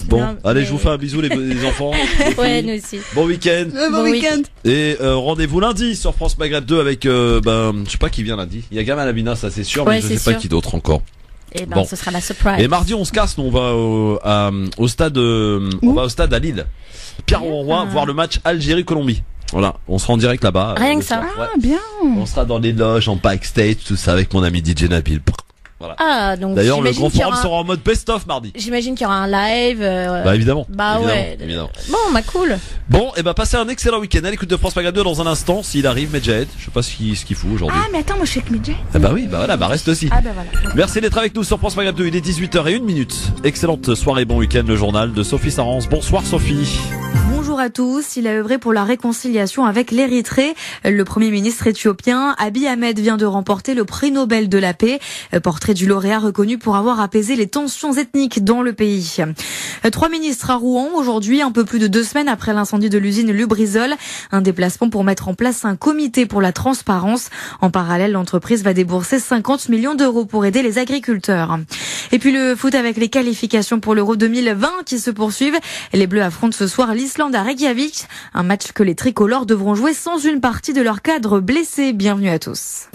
Bon, Non, allez, mais- je vous fais un bisou les enfants. les Ouais, filles. nous aussi. Bon week-end. Bon week-end. Et rendez-vous lundi sur France Maghreb 2 avec je sais pas qui vient lundi. Il y a Gamal Abina, ça c'est sûr, Ouais, mais je c'est sais pas sûr. qui d'autre encore. Et ben, Bon. ce sera la surprise. Et mardi on se casse, nous on va au stade on va au stade à Lille. Pierre-Roy voir le match Algérie-Colombie. Voilà, on sera en direct là-bas. Rien le que ça. soir. Ouais. Ah, bien. On sera dans les loges, en backstage, tout ça avec mon ami DJ Nabil. Voilà. Ah, donc D'ailleurs, le j'imagine grand qu'il y forum aura sera en mode best-of mardi. J'imagine qu'il y aura un live. Bah évidemment. Bah évidemment, ouais. évidemment. Bon, bah cool. Bon, et bah passez un excellent week-end à l'écoute de France Maghreb 2 dans un instant, s'il arrive, Medjahed. Je sais pas ce qu'il fout aujourd'hui. Ah, mais attends, moi je suis avec Midget. Ah bah oui, bah voilà, bah reste aussi. Ah, bah voilà. Merci d'être avec nous sur France Maghreb 2, il est 18h01. Excellente soirée, bon week-end, le journal de Sophie Sarance. Bonsoir Sophie. Bonjour à tous. Il a œuvré pour la réconciliation avec l'Érythrée. Le Premier ministre éthiopien Abiy Ahmed vient de remporter le prix Nobel de la paix. Portrait du lauréat reconnu pour avoir apaisé les tensions ethniques dans le pays. 3 ministres à Rouen aujourd'hui, un peu plus de 2 semaines après l'incendie de l'usine Lubrizol. Un déplacement pour mettre en place un comité pour la transparence. En parallèle, l'entreprise va débourser 50 millions d'euros pour aider les agriculteurs. Et puis le foot avec les qualifications pour l'Euro 2020 qui se poursuivent. Les Bleus affrontent ce soir l'Islande à Reykjavik. Un match que les tricolores devront jouer sans une partie de leur cadre blessé. Bienvenue à tous.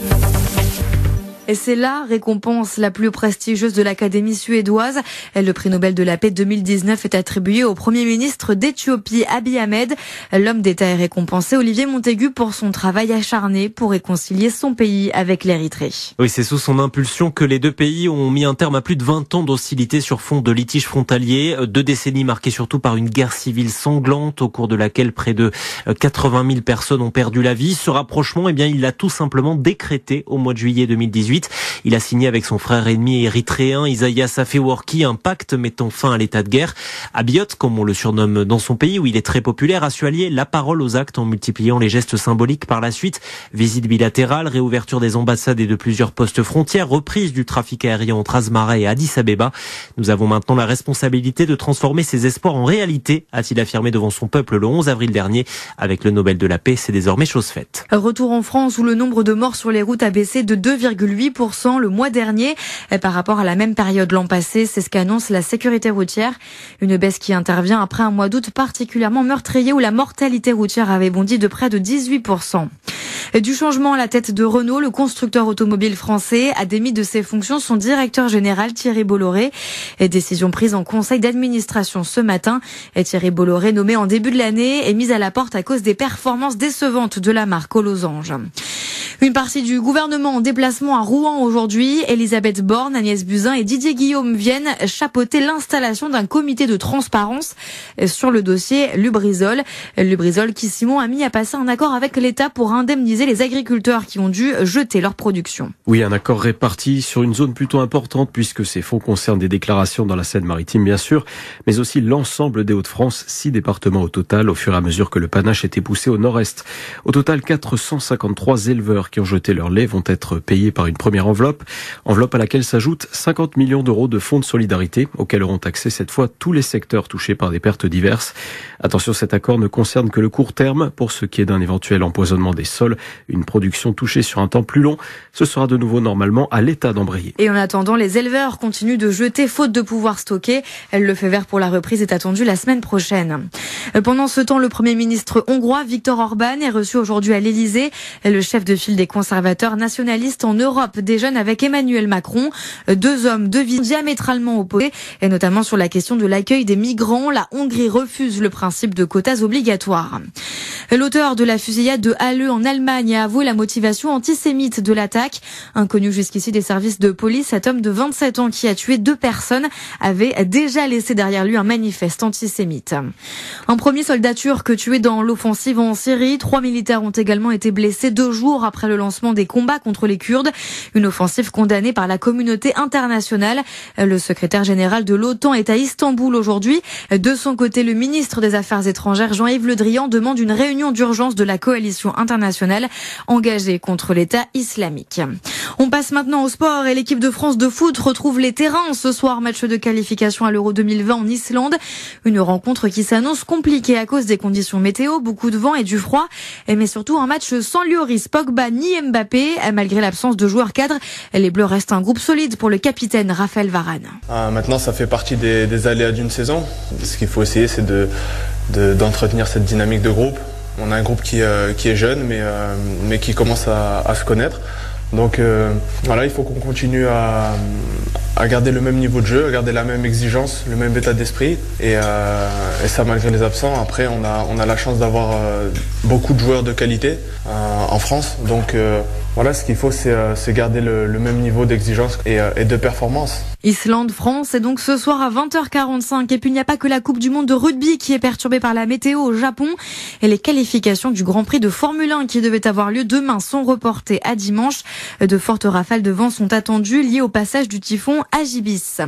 Et c'est la récompense la plus prestigieuse de l'Académie suédoise. Le prix Nobel de la paix 2019 est attribué au Premier ministre d'Éthiopie, Abiy Ahmed. L'homme d'État est récompensé, Olivier Montaigu, pour son travail acharné pour réconcilier son pays avec l'Érythrée. Oui, c'est sous son impulsion que les deux pays ont mis un terme à plus de 20 ans d'hostilité sur fond de litiges frontaliers. 2 décennies marquées surtout par une guerre civile sanglante au cours de laquelle près de 80 000 personnes ont perdu la vie. Ce rapprochement, eh bien, il l'a tout simplement décrété au mois de juillet 2018. 2018. Il a signé avec son frère ennemi érythréen Isaias Afewerki un pacte mettant fin à l'état de guerre. Abiot, comme on le surnomme dans son pays où il est très populaire, a su allier la parole aux actes en multipliant les gestes symboliques par la suite. Visite bilatérale, réouverture des ambassades et de plusieurs postes frontières, reprise du trafic aérien entre Asmara et Addis Abeba. Nous avons maintenant la responsabilité de transformer ces espoirs en réalité, a-t-il affirmé devant son peuple le 11 avril dernier. Avec le Nobel de la paix, c'est désormais chose faite. Retour en France où le nombre de morts sur les routes a baissé de 2,8% le mois dernier par rapport à la même période l'an passé. C'est ce qu'annonce la sécurité routière. Une baisse qui intervient après un mois d'août particulièrement meurtrier où la mortalité routière avait bondi de près de 18%. Du changement à la tête de Renault, le constructeur automobile français a démis de ses fonctions son directeur général Thierry Bolloré. Décision prise en conseil d'administration ce matin. Thierry Bolloré, nommé en début de l'année, est mis à la porte à cause des performances décevantes de la marque aux losanges. Une partie du gouvernement en déplacement à Rouen aujourd'hui. Elisabeth Borne, Agnès Buzyn et Didier Guillaume viennent chapeauter l'installation d'un comité de transparence sur le dossier Lubrizol. Lubrizol qui, Simon, a mis à passer un accord avec l'État pour indemniser les agriculteurs qui ont dû jeter leur production. Oui, un accord réparti sur une zone plutôt importante puisque ces fonds concernent des déclarations dans la Seine-Maritime, bien sûr, mais aussi l'ensemble des Hauts-de-France, 6 départements au total, au fur et à mesure que le panache était poussé au nord-est. Au total, 453 éleveurs qui ont jeté leur lait vont être payés par une première enveloppe à laquelle s'ajoutent 50 millions d'euros de fonds de solidarité auxquels auront accès cette fois tous les secteurs touchés par des pertes diverses. Attention, cet accord ne concerne que le court terme. Pour ce qui est d'un éventuel empoisonnement des sols, une production touchée sur un temps plus long, ce sera de nouveau normalement à l'État d'embrayer. Et en attendant, les éleveurs continuent de jeter faute de pouvoir stocker. Le feu vert pour la reprise est attendu la semaine prochaine. Pendant ce temps, le Premier ministre hongrois Viktor Orban est reçu aujourd'hui à l'Élysée. Le chef de file des conservateurs nationalistes en Europe déjeune avec Emmanuel Macron. 2 hommes, 2 visions diamétralement opposées, et notamment sur la question de l'accueil des migrants. La Hongrie refuse le principe de quotas obligatoires. L'auteur de la fusillade de Halle en Allemagne a avoué la motivation antisémite de l'attaque. Inconnu jusqu'ici des services de police, cet homme de 27 ans qui a tué 2 personnes avait déjà laissé derrière lui un manifeste antisémite. Un premier soldat turc tué dans l'offensive en Syrie. 3 militaires ont également été blessés 2 jours après le lancement des combats contre les Kurdes. Une offensive condamnée par la communauté internationale. Le secrétaire général de l'OTAN est à Istanbul aujourd'hui. De son côté, le ministre des Affaires étrangères, Jean-Yves Le Drian, demande une réunion d'urgence de la coalition internationale engagée contre l'État islamique. On passe maintenant au sport et l'équipe de France de foot retrouve les terrains ce soir. Match de qualification à l'Euro 2020 en Islande. Une rencontre qui s'annonce compliquée à cause des conditions météo, beaucoup de vent et du froid. Mais surtout un match sans Lloris, Pogba ni Mbappé. Malgré l'absence de joueurs cadres, les Bleus restent un groupe solide pour le capitaine Raphaël Varane. Maintenant, ça fait partie des aléas d'une saison. Ce qu'il faut essayer, c'est d'entretenir cette dynamique de groupe. On a un groupe qui est jeune, mais qui commence à se connaître. Donc voilà, il faut qu'on continue à garder le même niveau de jeu, à garder la même exigence, le même état d'esprit. Et ça malgré les absents. Après, on a la chance d'avoir beaucoup de joueurs de qualité en France. Donc voilà, ce qu'il faut, c'est garder le même niveau d'exigence et de performance. Islande-France, c'est donc ce soir à 20h45. Et puis il n'y a pas que la Coupe du Monde de rugby qui est perturbée par la météo au Japon. Et les qualifications du Grand Prix de Formule 1 qui devaient avoir lieu demain sont reportées à dimanche. De fortes rafales de vent sont attendues liées au passage du typhon Hagibis.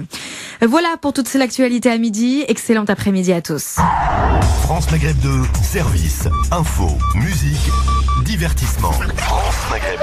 Voilà pour toute l'actualité à midi. Excellent après-midi à tous. France Maghreb 2, service, info, musique, divertissement. France Maghreb